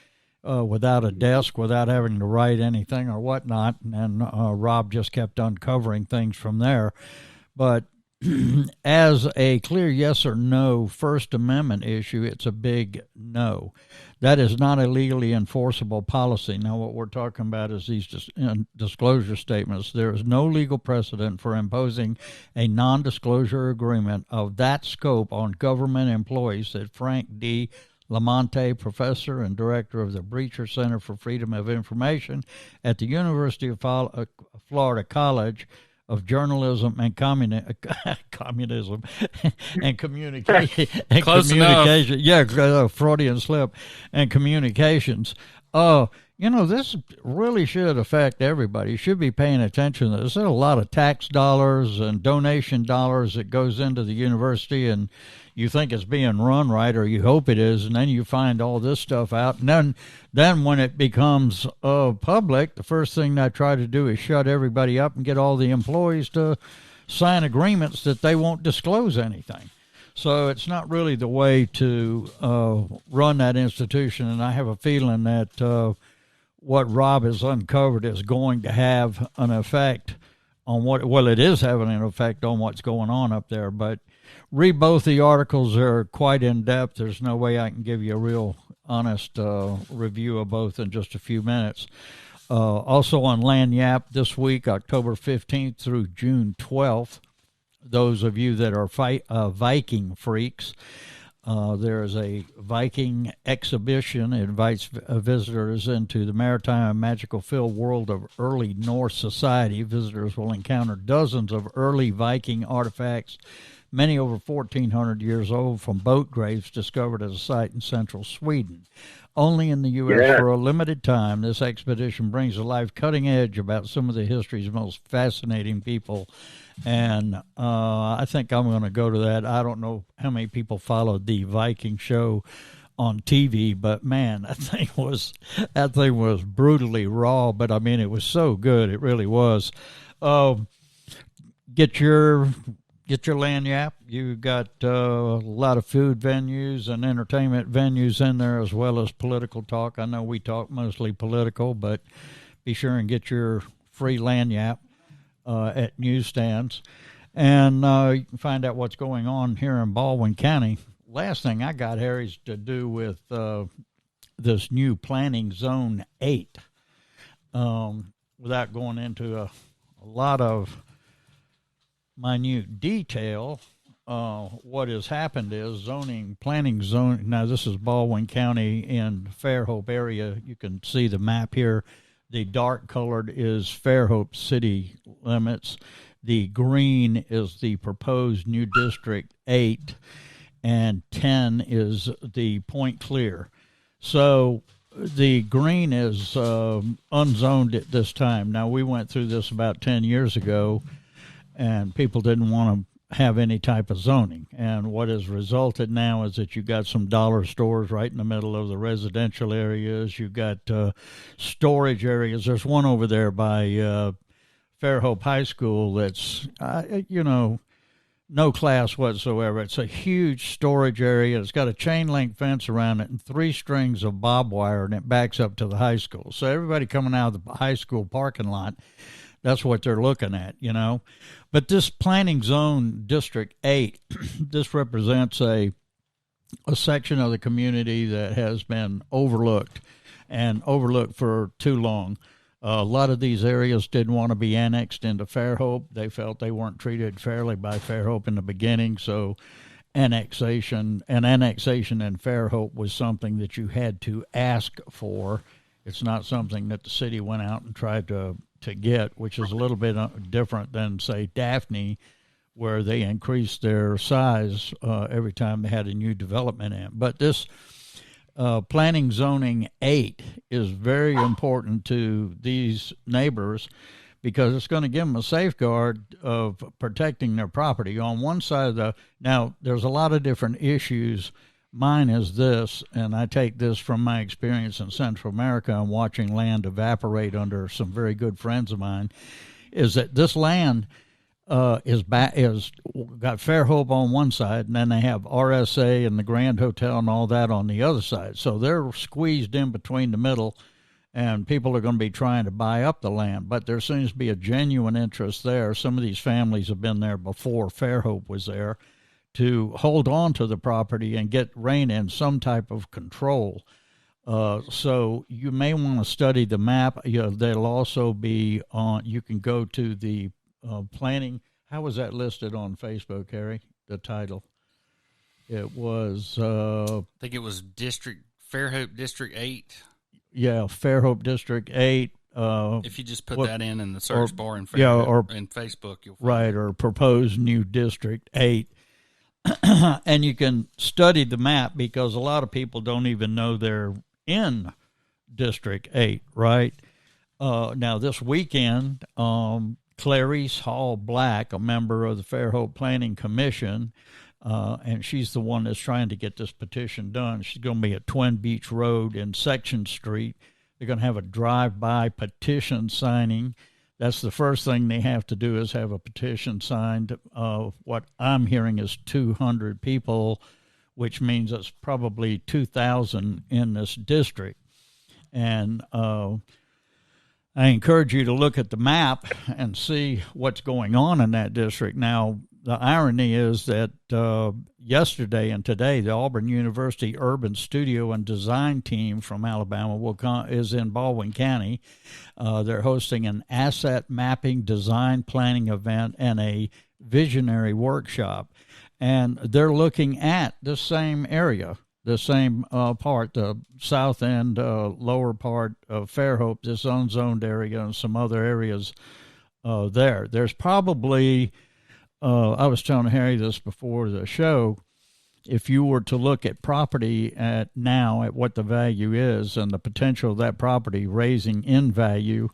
without a desk, without having to write anything or whatnot. And Rob just kept uncovering things from there. But as a clear yes or no First Amendment issue, it's a big no. That is not a legally enforceable policy. Now, what we're talking about is these disclosure statements. There is no legal precedent for imposing a non-disclosure agreement of that scope on government employees, said Frank D. Lamonte, professor and director of the Breacher Center for Freedom of Information at the University of Florida College of Journalism and Communism and Communication. Close enough. Yeah, Freudian slip, and Communications. This really should affect everybody. You should be paying attention to this. There's a lot of tax dollars and donation dollars that goes into the university, and you think it's being run right, or you hope it is, and then you find all this stuff out. And then when it becomes public, the first thing they try to do is shut everybody up and get all the employees to sign agreements that they won't disclose anything. So it's not really the way to run that institution, and I have a feeling that what Rob has uncovered is going to have an effect on it is having an effect on what's going on up there. But read both the articles. They're quite in-depth. There's no way I can give you a real honest review of both in just a few minutes. Also on Lanyap this week, October 15th through June 12th, those of you that are Viking freaks, there is a Viking exhibition. It invites visitors into the maritime and magical filled world of early Norse society. Visitors will encounter dozens of early Viking artifacts, many over 1,400 years old, from boat graves discovered at a site in central Sweden. Only in the U.S. for a limited time, this expedition brings to life cutting edge about some of the history's most fascinating people. And I think I'm going to go to that. I don't know how many people followed the Viking show on TV, but man, that thing was brutally raw. But I mean, it was so good. It really was. Get your Lanyap. You got a lot of food venues and entertainment venues in there, as well as political talk. I know we talk mostly political, but be sure and get your free Lanyap at newsstands, and you can find out what's going on here in Baldwin County. Last thing I got, Harry, is to do with this new Planning Zone 8. Without going into a lot of minute detail, what has happened is planning zone. Now, this is Baldwin County in Fairhope area. You can see the map here. The dark colored is Fairhope city limits. The green is the proposed new District 8, and 10 is the Point Clear. So the green is unzoned at this time. Now, we went through this about 10 years ago, and people didn't want to have any type of zoning. And what has resulted now is that you got some dollar stores right in the middle of the residential areas. You got storage areas. There's one over there by Fairhope High School that's, no class whatsoever. It's a huge storage area. It's got a chain link fence around it and 3 strings of barbed wire, and it backs up to the high school. So everybody coming out of the high school parking lot, that's what they're looking at, But this planning zone, District 8, this represents a section of the community that has been overlooked for too long. A lot of these areas didn't want to be annexed into Fairhope. They felt they weren't treated fairly by Fairhope in the beginning, so annexation in Fairhope was something that you had to ask for. It's not something that the city went out and tried to get, which is a little bit different than, say, Daphne, where they increased their size every time they had a new development in. But this planning zoning 8 is very important to these neighbors because it's going to give them a safeguard of protecting their property. On one side of now there's a lot of different issues. Mine is this, and I take this from my experience in Central America and watching land evaporate under some very good friends of mine, is that this land is got Fairhope on one side, and then they have RSA and the Grand Hotel and all that on the other side. So they're squeezed in between the middle, and people are going to be trying to buy up the land. But there seems to be a genuine interest there. Some of these families have been there before Fairhope was there, to hold on to the property and rein in some type of control. So you may want to study the map. There'll also be you can go to the planning. How was that listed on Facebook, Harry? The title. It was. I think it was Fairhope District 8. Yeah, Fairhope District 8. If you just put that in the search bar in Facebook, you'll find it. Or proposed new District 8. And you can study the map because a lot of people don't even know they're in District 8, right? Now, this weekend, Clarice Hall Black, a member of the Fairhope Planning Commission, and she's the one that's trying to get this petition done. She's going to be at Twin Beach Road and Section Street. They're going to have a drive-by petition signing. That's the first thing they have to do is have a petition signed. What I'm hearing is 200 people, which means it's probably 2,000 in this district. And I encourage you to look at the map and see what's going on in that district. Now, the irony is that yesterday and today, the Auburn University Urban Studio and Design Team from Alabama is in Baldwin County. They're hosting an asset mapping design planning event and a visionary workshop. And they're looking at the same area, the same part, the south end, lower part of Fairhope, this unzoned area, and some other areas there. There's probably... I was telling Harry this before the show. If you were to look at property at what the value is and the potential of that property raising in value,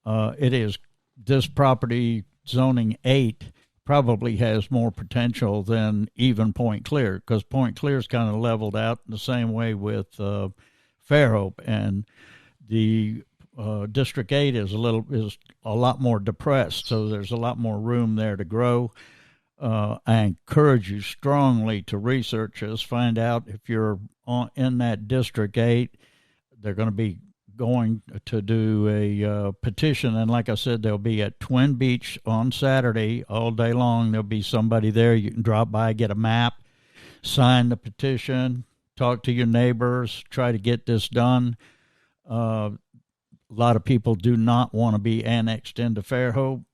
this property zoning 8 probably has more potential than even Point Clear, because Point Clear is kind of leveled out in the same way with Fairhope, and the District 8 is a lot more depressed, so there's a lot more room there to grow. I encourage you strongly to research this, find out if you're in that District 8. They're going to be going to do a petition, and like I said, they'll be at Twin Beach on Saturday all day long. There'll be somebody there. You can drop by, get a map, sign the petition, talk to your neighbors, try to get this done. A lot of people do not want to be annexed into Fairhope.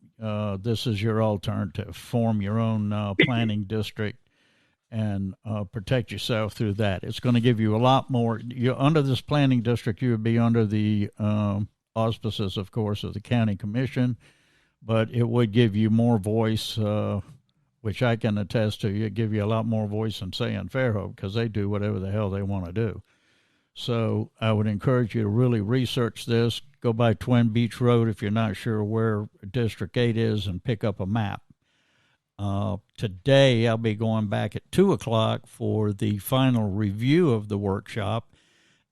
This is your alternative. Form your own planning district and protect yourself through that. It's going to give you a lot more. You're under this planning district, you would be under the auspices, of course, of the county commission, but it would give you more voice, which I can attest to. It'd give you a lot more voice than, say, in Fairhope, because they do whatever the hell they want to do. So I would encourage you to really research this. Go by Twin Beach Road if you're not sure where District 8 is and pick up a map. Today, I'll be going back at 2 o'clock for the final review of the workshop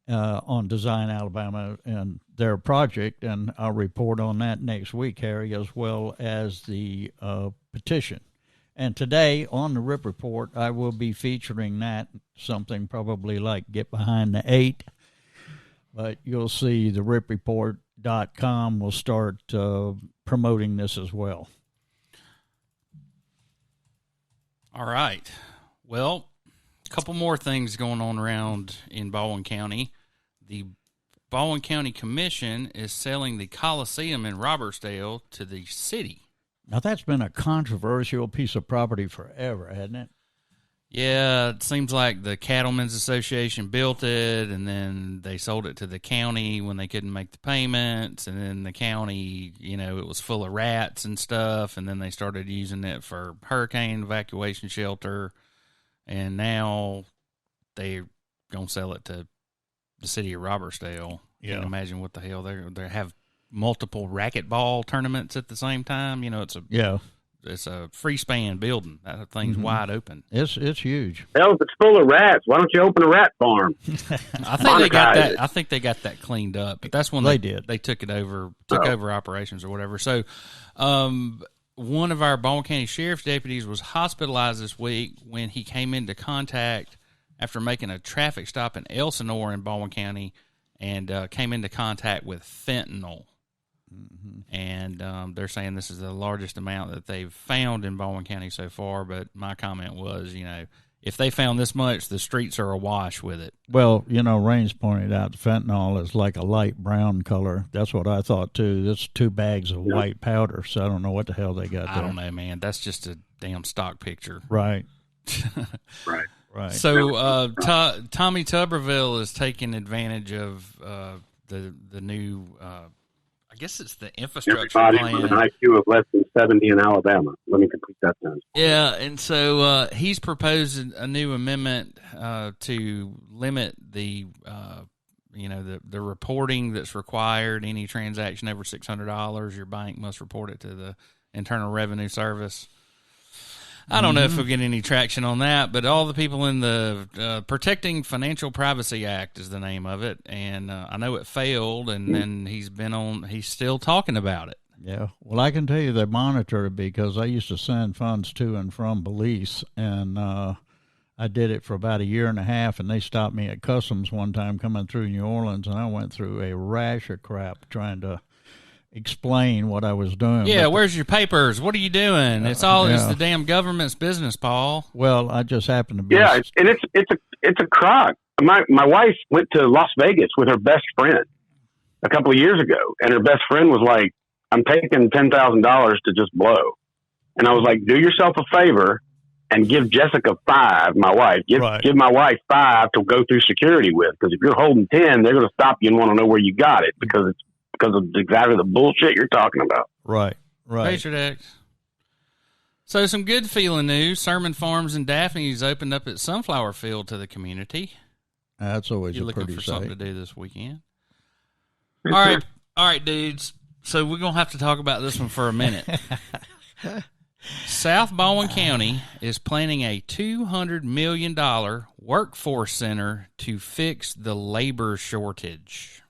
on Design Alabama and their project, and I'll report on that next week, Harry, as well as the petition. And today, on the RIP report, I will be featuring that, something probably like Get Behind the 8. But you'll see the ripreport.com will start promoting this as well. All right. Well, a couple more things going on around in Baldwin County. The Baldwin County Commission is selling the Coliseum in Robertsdale to the city. Now, that's been a controversial piece of property forever, hasn't it? Yeah, it seems like the Cattlemen's Association built it, and then they sold it to the county when they couldn't make the payments, and then the county, it was full of rats and stuff, and then they started using it for hurricane evacuation shelter, and now they're going to sell it to the city of Robertsdale. Yeah. Can't imagine what the hell they have multiple racquetball tournaments at the same time. It's a free span building. That thing's wide open. It's huge. Hell, if it's full of rats, why don't you open a rat farm? I think they got that. I think they got that cleaned up. But that's when they did. They took it over, over operations or whatever. So, one of our Baldwin County Sheriff's deputies was hospitalized this week when he came into contact after making a traffic stop in Elsinore in Baldwin County, and came into contact with fentanyl. And they're saying this is the largest amount that they've found in Baldwin County so far. But my comment was, if they found this much, the streets are awash with it. Well, Raines pointed out the fentanyl is like a light brown color. That's what I thought, too. It's 2 bags of white powder, so I don't know what the hell they got there. I don't know, man. That's just a damn stock picture. Right. Right. So Tommy Tuberville is taking advantage of the new I guess it's the infrastructure Everybody plan. with an IQ of less than 70 in Alabama. Let me complete that sentence. Yeah, and so he's proposed a new amendment to limit the the reporting that's required. Any transaction over $600, your bank must report it to the Internal Revenue Service. I don't know if we'll get any traction on that, but all the people in the Protecting Financial Privacy Act is the name of it, and I know it failed, and then he's still talking about it. Yeah, well, I can tell you they monitor it because I used to send funds to and from Belize, and I did it for about a year and a half, and they stopped me at Customs one time coming through New Orleans, and I went through a rash of crap trying to explain what I was doing. Yeah, where's your papers? What are you doing? It's the damn government's business, Paul. Well, I just happened to be. Yeah, and it's a crock. My wife went to Las Vegas with her best friend a couple of years ago, and her best friend was like, "I'm taking $10,000 to just blow," and I was like, "Do yourself a favor and give Jessica $5." My wife, give my wife $5 to go through security with, because if you're holding 10, they're going to stop you and want to know where you got it because of exactly the bullshit you're talking about. Right. Patriot X. So some good feeling news. Sermon Farms and Daphne's opened up its sunflower field to the community. That's always You're a looking pretty for sight. something to do this weekend. All right, dudes. So we're going to have to talk about this one for a minute. South Baldwin County is planning a $200 million workforce center to fix the labor shortage.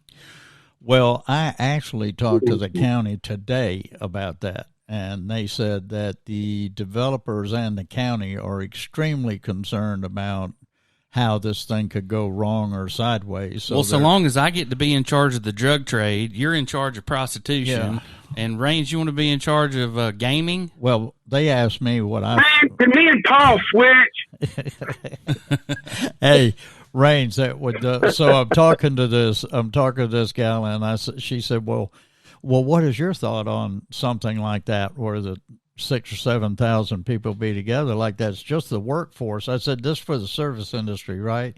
Well, I actually talked to the county today about that, and they said that the developers and the county are extremely concerned about how this thing could go wrong or sideways. So long as I get to be in charge of the drug trade, you're in charge of prostitution, and Raines, you want to be in charge of gaming? Well, they asked me what I... Man, can me and Paul switch? Hey, Raines, so I'm talking to this gal, and she said, well, what is your thought on something like that, where the 6,000 or 7,000 people be together like that? It's just the workforce. I said, this for the service industry, right?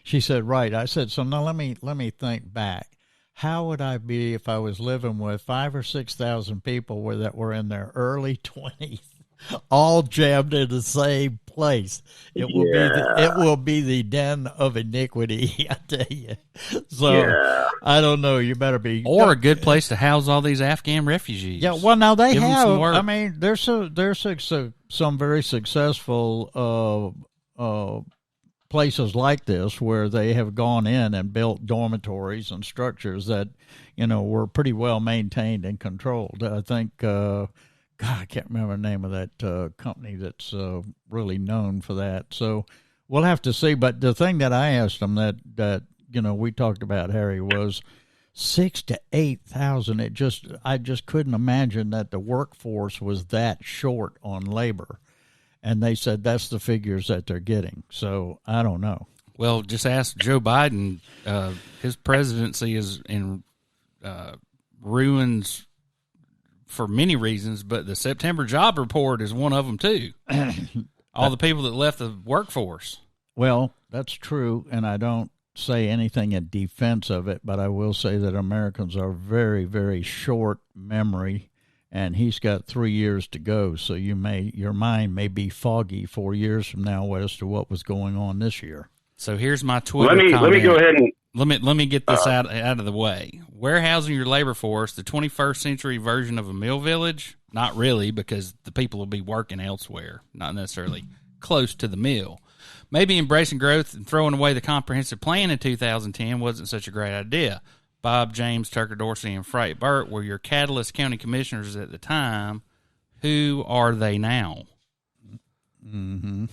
She said, right. I said, so now let me think back. How would I be if I was living with 5,000 or 6,000 people that were in their early 20s? all jammed in the same place. It will be the den of iniquity, I tell you. So I don't know. You better be or a good place to house all these Afghan refugees. Yeah, well, now they Give them some have. work. I mean, there's some very successful places like this where they have gone in and built dormitories and structures that, were pretty well maintained and controlled. I think, God, I can't remember the name of that company that's really known for that. So we'll have to see. But the thing that I asked them that we talked about, Harry, was 6,000 to 8,000. I just couldn't imagine that the workforce was that short on labor. And they said that's the figures that they're getting. So I don't know. Well, just ask Joe Biden. His presidency is in ruins for many reasons, but the September job report is one of them too. All the people that left the workforce. Well, that's true, and I don't say anything in defense of it, but I will say that Americans are very, very short memory. And he's got 3 years to go, so your mind may be foggy 4 years from now as to what was going on this year. So here's my Twitter comment. Let me go ahead and let me get this out of the way. Warehousing your labor force, the 21st century version of a mill village? Not really, because the people will be working elsewhere, not necessarily close to the mill. Maybe embracing growth and throwing away the comprehensive plan in 2010 wasn't such a great idea. Bob, James, Tucker Dorsey, and Frank Burt were your Catalyst County commissioners at the time. Who are they now? Mm-hmm.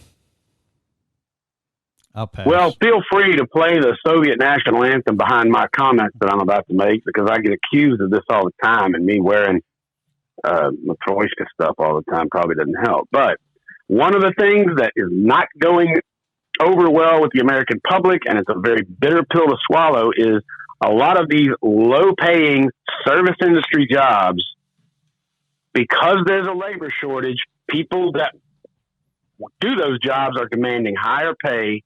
I'll pass. Well, feel free to play the Soviet national anthem behind my comments that I'm about to make, because I get accused of this all the time, and me wearing Matryoshka stuff all the time probably doesn't help. But one of the things that is not going over well with the American public, and it's a very bitter pill to swallow, is a lot of these low-paying service industry jobs, because there's a labor shortage, people that do those jobs are demanding higher pay,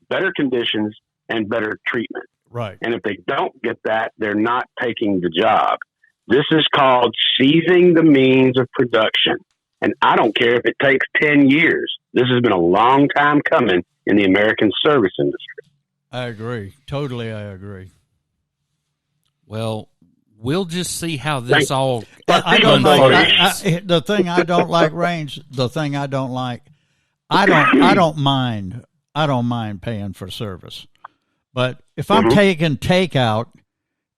better conditions, and better treatment. Right. And if they don't get that, they're not taking the job. This is called seizing the means of production. And I don't care if it takes 10 years. This has been a long time coming in the American service industry. I agree. Totally, I agree. Well, we'll just see how this all I don't unfolds. like the thing I don't like, Range. The thing I don't like, I don't mind paying for service, but if I'm taking takeout,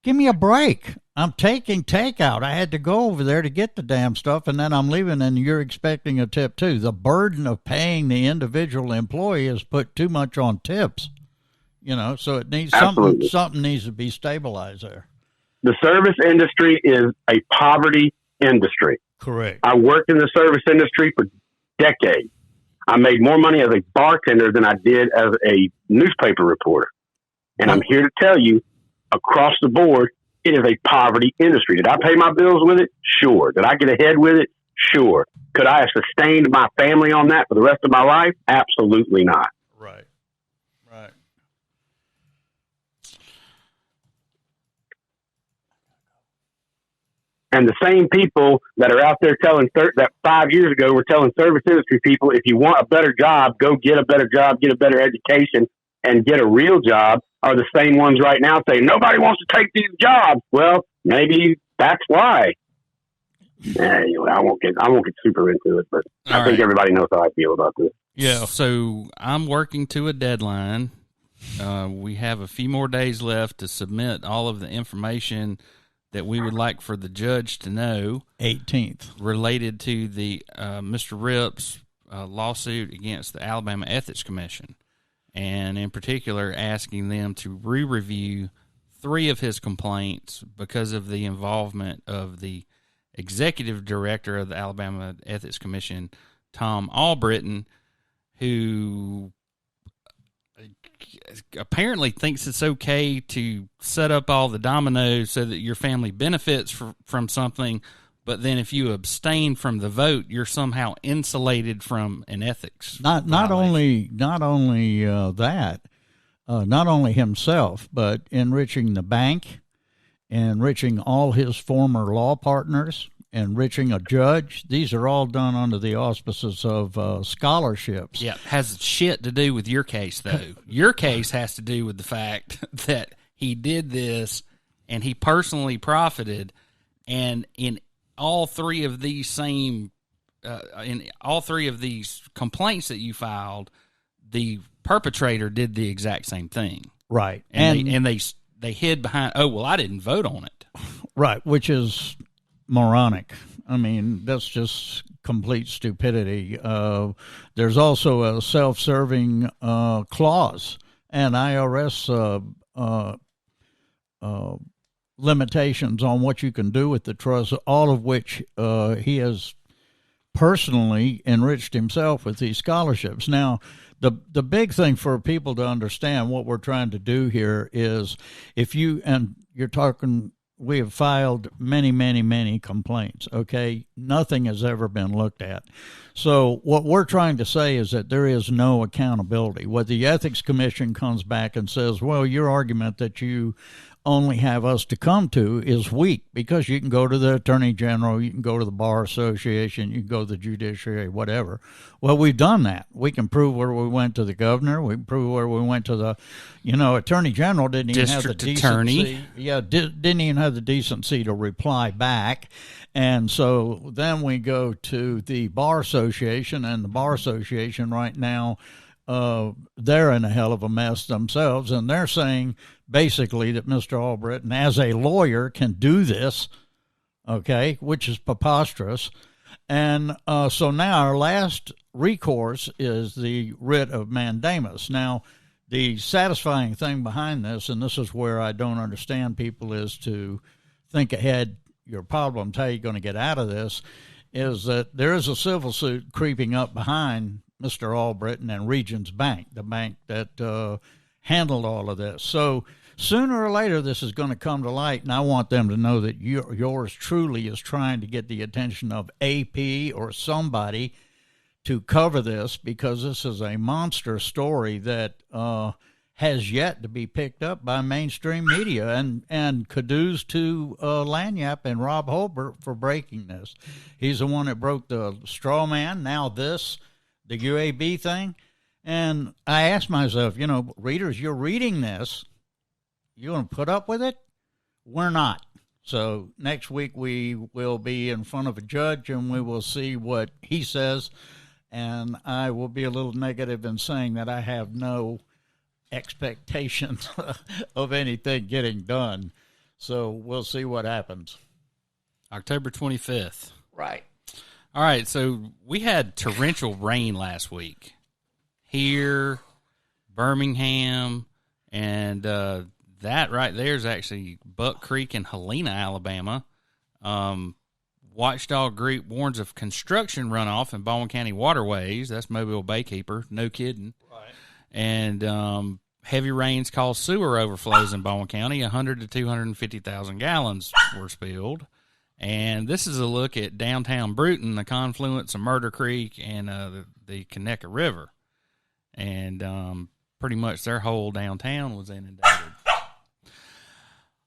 give me a break. I'm taking takeout. I had to go over there to get the damn stuff, and then I'm leaving, and you're expecting a tip too. The burden of paying the individual employee is put too much on tips. So it needs something needs to be stabilized there. The service industry is a poverty industry. Correct. I worked in the service industry for decades. I made more money as a bartender than I did as a newspaper reporter. And I'm here to tell you, across the board, it is a poverty industry. Did I pay my bills with it? Sure. Did I get ahead with it? Sure. Could I have sustained my family on that for the rest of my life? Absolutely not. Right. Right. And the same people that are out there telling that 5 years ago were telling service industry people, if you want a better job, go get a better job, get a better education, and get a real job, are the same ones right now saying nobody wants to take these jobs. Well, maybe that's why. Anyway, I won't get super into it, but I think everybody knows how I feel about this. Yeah. So I'm working to a deadline. We have a few more days left to submit all of the information that we would like for the judge to know. 18th. Related to the Mr. Ripp's lawsuit against the Alabama Ethics Commission. And in particular, asking them to re-review 3 of his complaints because of the involvement of the executive director of the Alabama Ethics Commission, Tom Albritton, who apparently thinks it's okay to set up all the dominoes so that your family benefits from something, but then if you abstain from the vote, you're somehow insulated from an ethics. Not only that, not only himself, but enriching the bank, enriching all his former law partners, enriching a judge. These are all done under the auspices of scholarships. Yeah, has shit to do with your case, though. Your case has to do with the fact that he did this and he personally profited, and in all three of these complaints that you filed, the perpetrator did the exact same thing. Right. And they hid behind, oh, well, I didn't vote on it. Right, which is moronic. I mean, that's just complete stupidity. There's also a self-serving clause and IRS limitations on what you can do with the trust, all of which he has personally enriched himself with these scholarships. Now, the big thing for people to understand what we're trying to do here is we have filed many complaints, okay? Nothing has ever been looked at. So what we're trying to say is that there is no accountability. What the Ethics Commission comes back and says, well, your argument that you only have us to come to is weak, because you can go to the Attorney General, you can go to the Bar Association, you can go to the judiciary, whatever. Well, we've done that. We can prove where we went to the governor. We can prove where we went to the, Attorney General didn't even have the decency. Yeah, didn't even have the decency to reply back. And so then we go to the Bar Association, and the Bar Association right now, they're in a hell of a mess themselves, and they're saying basically that Mr. Albritton, as a lawyer, can do this, okay, which is preposterous. And so now our last recourse is the writ of mandamus. Now, the satisfying thing behind this, and this is where I don't understand people, is to think ahead your problems, how you're going to get out of this, is that there is a civil suit creeping up behind Mr. Albritton and Regions Bank, the bank that handled all of this. So sooner or later, this is going to come to light, and I want them to know that yours truly is trying to get the attention of AP or somebody to cover this, because this is a monster story that has yet to be picked up by mainstream media, and kudos to Lanyap and Rob Holbert for breaking this. He's the one that broke the straw man, now this, the UAB thing. And I asked myself, readers, you're reading this, you going to put up with it? We're not. So next week we will be in front of a judge, and we will see what he says. And I will be a little negative in saying that I have no expectations of anything getting done. So we'll see what happens. October 25th. Right. All right, so we had torrential rain last week here, Birmingham, and that right there is actually Buck Creek in Helena, Alabama. Watchdog group warns of construction runoff in Baldwin County waterways. That's Mobile Baykeeper. No kidding. Right. And heavy rains caused sewer overflows in Baldwin County. 100 to 250,000 gallons were spilled. And this is a look at downtown Bruton, the confluence of Murder Creek and the Conecuh River. And pretty much their whole downtown was inundated.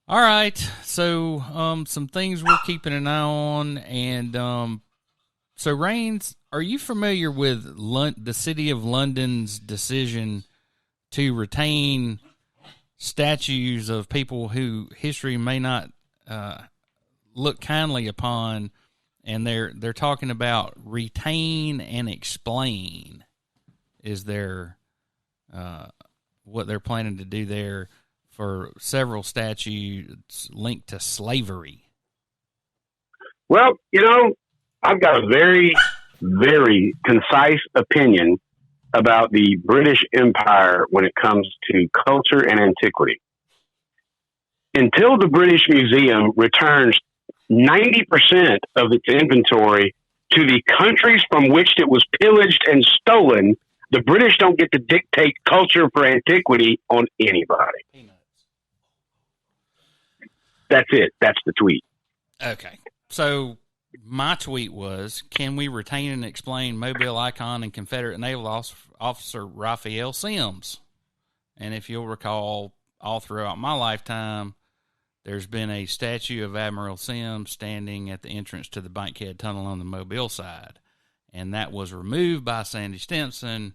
All right, so some things we're keeping an eye on. And so, Raines, are you familiar with the City of London's decision to retain statues of people who history may not look kindly upon, and they're talking about retain and explain is their what they're planning to do there for several statues linked to slavery? Well, I've got a very, very concise opinion about the British Empire when it comes to culture and antiquity. Until the British Museum returns 90% of its inventory to the countries from which it was pillaged and stolen, the British don't get to dictate culture for antiquity on anybody. That's it. That's the tweet. Okay. So my tweet was, can we retain and explain Mobile icon and Confederate Naval Officer Raphael Sims? And if you'll recall, all throughout my lifetime, There's been a statue of Admiral Sims standing at the entrance to the Bankhead Tunnel on the Mobile side, and that was removed by Sandy Stinson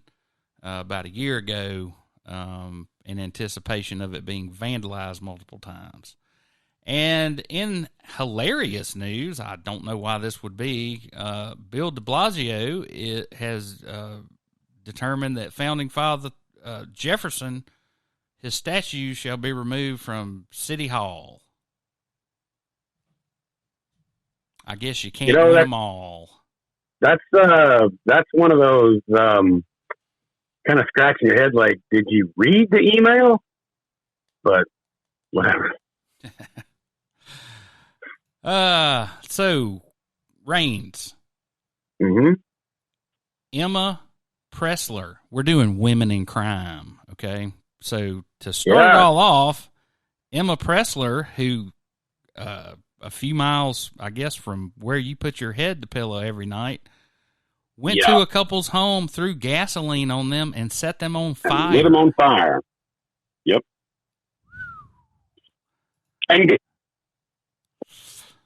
about a year ago in anticipation of it being vandalized multiple times. And in hilarious news, I don't know why this would be, Bill de Blasio has determined that Founding Father Jefferson, his statue shall be removed from City Hall. I guess you can't win them all. That's one of those kind of scratching your head like, did you read the email? But whatever. So, Raines. Mm-hmm. Emma Pressler. We're doing women in crime, okay? So, to start it all off, Emma Pressler, who a few miles, I guess, from where you put your head to pillow every night, went to a couple's home, threw gasoline on them, and set them on fire. Lit them on fire. Yep. And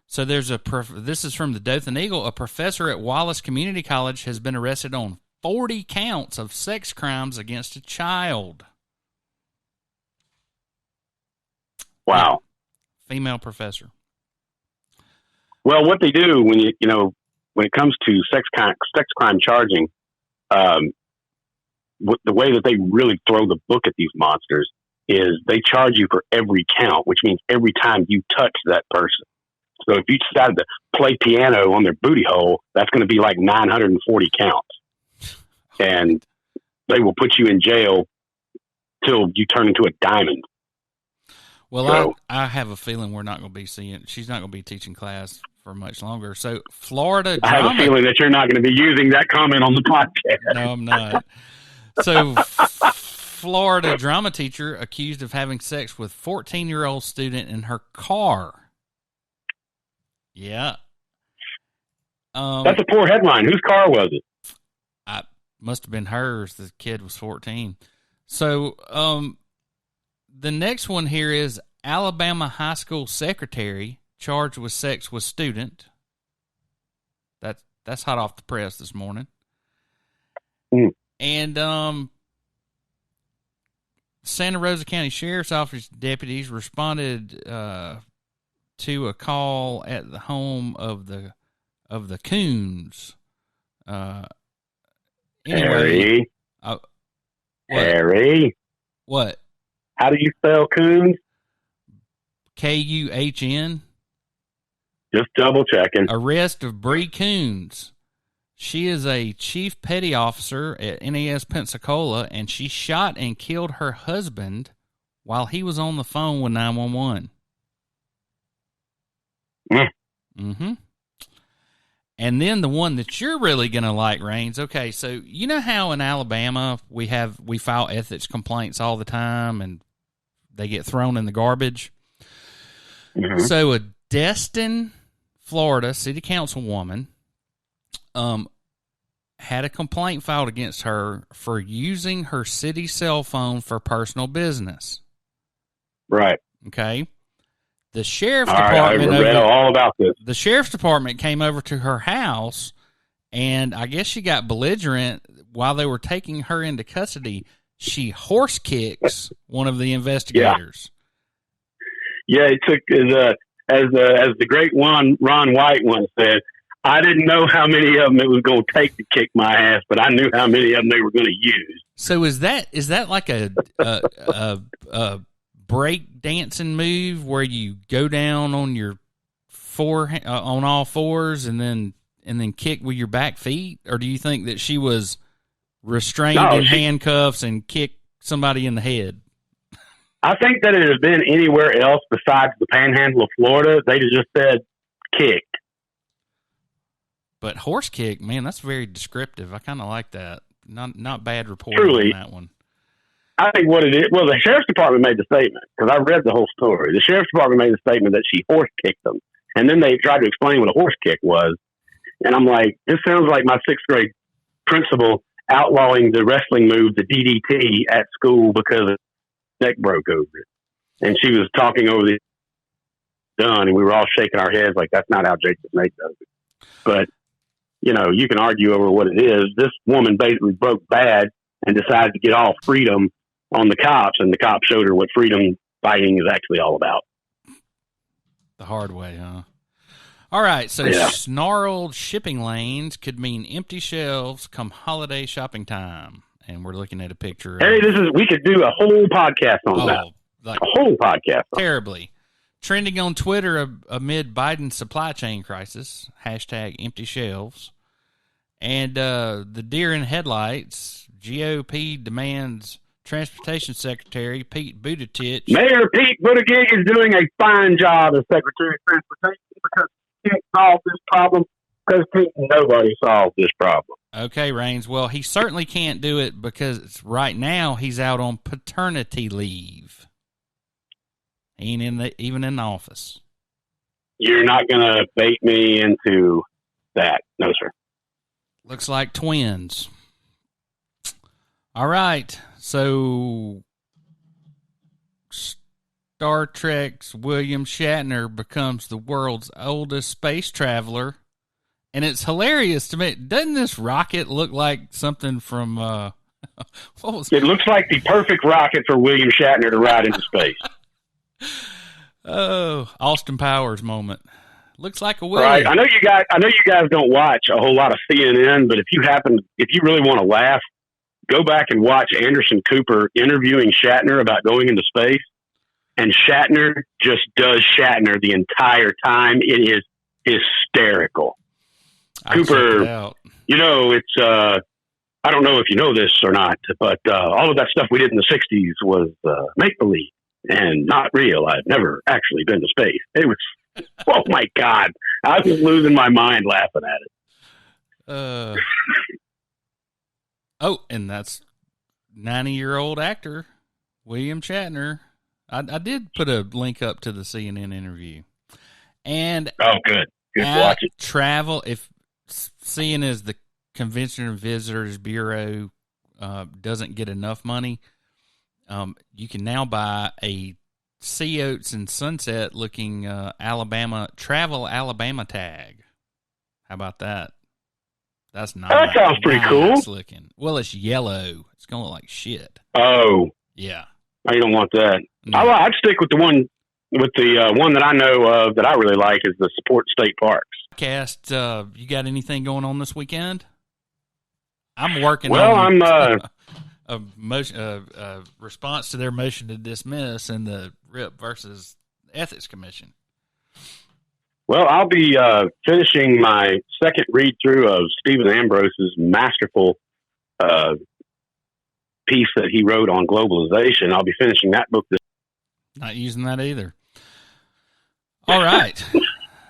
so there's this is from the Dothan Eagle. A professor at Wallace Community College has been arrested on 40 counts of sex crimes against a child. Wow. Female professor. Well, what they do when when it comes to sex crime charging, the way that they really throw the book at these monsters is they charge you for every count, which means every time you touch that person. So if you decided to play piano on their booty hole, that's going to be like 940 counts. And they will put you in jail till you turn into a diamond. Well, so, I have a feeling we're not going to be she's not going to be teaching class for much longer. So Florida drama. I have a feeling that you're not going to be using that comment on the podcast. No, I'm not. So Florida drama teacher accused of having sex with 14-year-old student in her car. Yeah. That's a poor headline. Whose car was it? Must have been hers. The kid was 14. So, the next one here is Alabama high school secretary charged with sex with student. That's hot off the press this morning. Mm. And Santa Rosa County Sheriff's Office deputies responded to a call at the home of the Coons. Anyway, Harry. What? How do you spell Coons? Kuhn. Just double checking. Arrest of Bree Coons. She is a chief petty officer at NAS Pensacola, and she shot and killed her husband while he was on the phone with 911. Mm-hmm. And then the one that you're really going to like, Raines. Okay, so you know how in Alabama we file ethics complaints all the time, and they get thrown in the garbage. Mm-hmm. So a Destin, Florida city councilwoman had a complaint filed against her for using her city cell phone for personal business. Right. Okay. The sheriff's department. I read all about this. The sheriff's department came over to her house, and I guess she got belligerent while they were taking her into custody. She horse kicks one of the investigators. Yeah, it took as the great Ron White once said, I didn't know how many of them it was going to take to kick my ass, but I knew how many of them they were going to use. So is that like a break dancing move where you go down on your on all fours and then kick with your back feet, or do you think that she was restrained in handcuffs and kicked somebody in the head? I think that it had been anywhere else besides the Panhandle of Florida, they'd have just said kick. But horse kick, man, that's very descriptive. I kind of like that. Not bad reporting Truly, on that one. I think what it is, well, the sheriff's department made the statement, because I read the whole story. The sheriff's department made the statement that she horse kicked them. And then they tried to explain what a horse kick was. And I'm like, this sounds like my sixth grade principal outlawing the wrestling move, the DDT, at school because his neck broke over it. And she was talking over the done, and we were all shaking our heads like that's not how Jason Snake does it. But you know, you can argue over what it is. This woman basically broke bad and decided to get all freedom on the cops, and the cops showed her what freedom fighting is actually all about. The hard way, huh? All right, so snarled shipping lanes could mean empty shelves come holiday shopping time. And we're looking at a picture. Hey, we could do a whole podcast on that. Like a whole podcast. Terribly. Trending on Twitter amid Biden's supply chain crisis, hashtag empty shelves. And the deer in headlights, GOP demands Transportation Secretary Pete Buttigieg. Mayor Pete Buttigieg is doing a fine job as Secretary of Transportation because he can't solve this problem because nobody solved this problem. Okay, Raines. Well, he certainly can't do it because right now he's out on paternity leave. He ain't even in the office. You're not going to bait me into that. No, sir. Looks like twins. All right. So Star Trek's William Shatner becomes the world's oldest space traveler. And it's hilarious to me. Doesn't this rocket look like something from what was it? Looks like the perfect rocket for William Shatner to ride into space. Oh, Austin Powers moment. Looks like a Willie. Right. I know you guys don't watch a whole lot of CNN, but if you really want to laugh, go back and watch Anderson Cooper interviewing Shatner about going into space. And Shatner just does Shatner the entire time. It is hysterical. Cooper, you know, it's, I don't know if you know this or not, but all of that stuff we did in the 60s was make-believe and not real. I've never actually been to space. It was, oh my God. I was losing my mind laughing at it. Oh, and that's 90-year-old actor, William Shatner. I did put a link up to the CNN interview. And oh, good to watch it. Travel, if seeing as the Convention and Visitors Bureau doesn't get enough money, you can now buy a Sea Oats and Sunset looking Travel Alabama tag. How about that? That's nice. That sounds pretty cool. Looking. Well, it's yellow. It's going to look like shit. Oh. Yeah. I don't want that. No. I'd stick with the one that I know of that I really like is the Support State Parks. You got anything going on this weekend? I'm working on a response to their motion to dismiss in the RIP versus Ethics Commission. Well, I'll be finishing my second read-through of Stephen Ambrose's masterful piece that he wrote on globalization. I'll be finishing that book this. Not using that either. All right.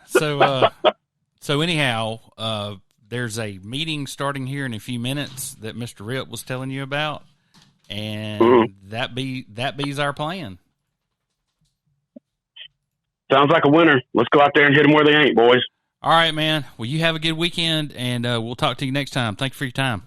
So anyhow, there's a meeting starting here in a few minutes that Mr. Rip was telling you about, and that be's our plan. Sounds like a winner. Let's go out there and hit them where they ain't, boys. All right, man. Well, you have a good weekend, and we'll talk to you next time. Thank you for your time.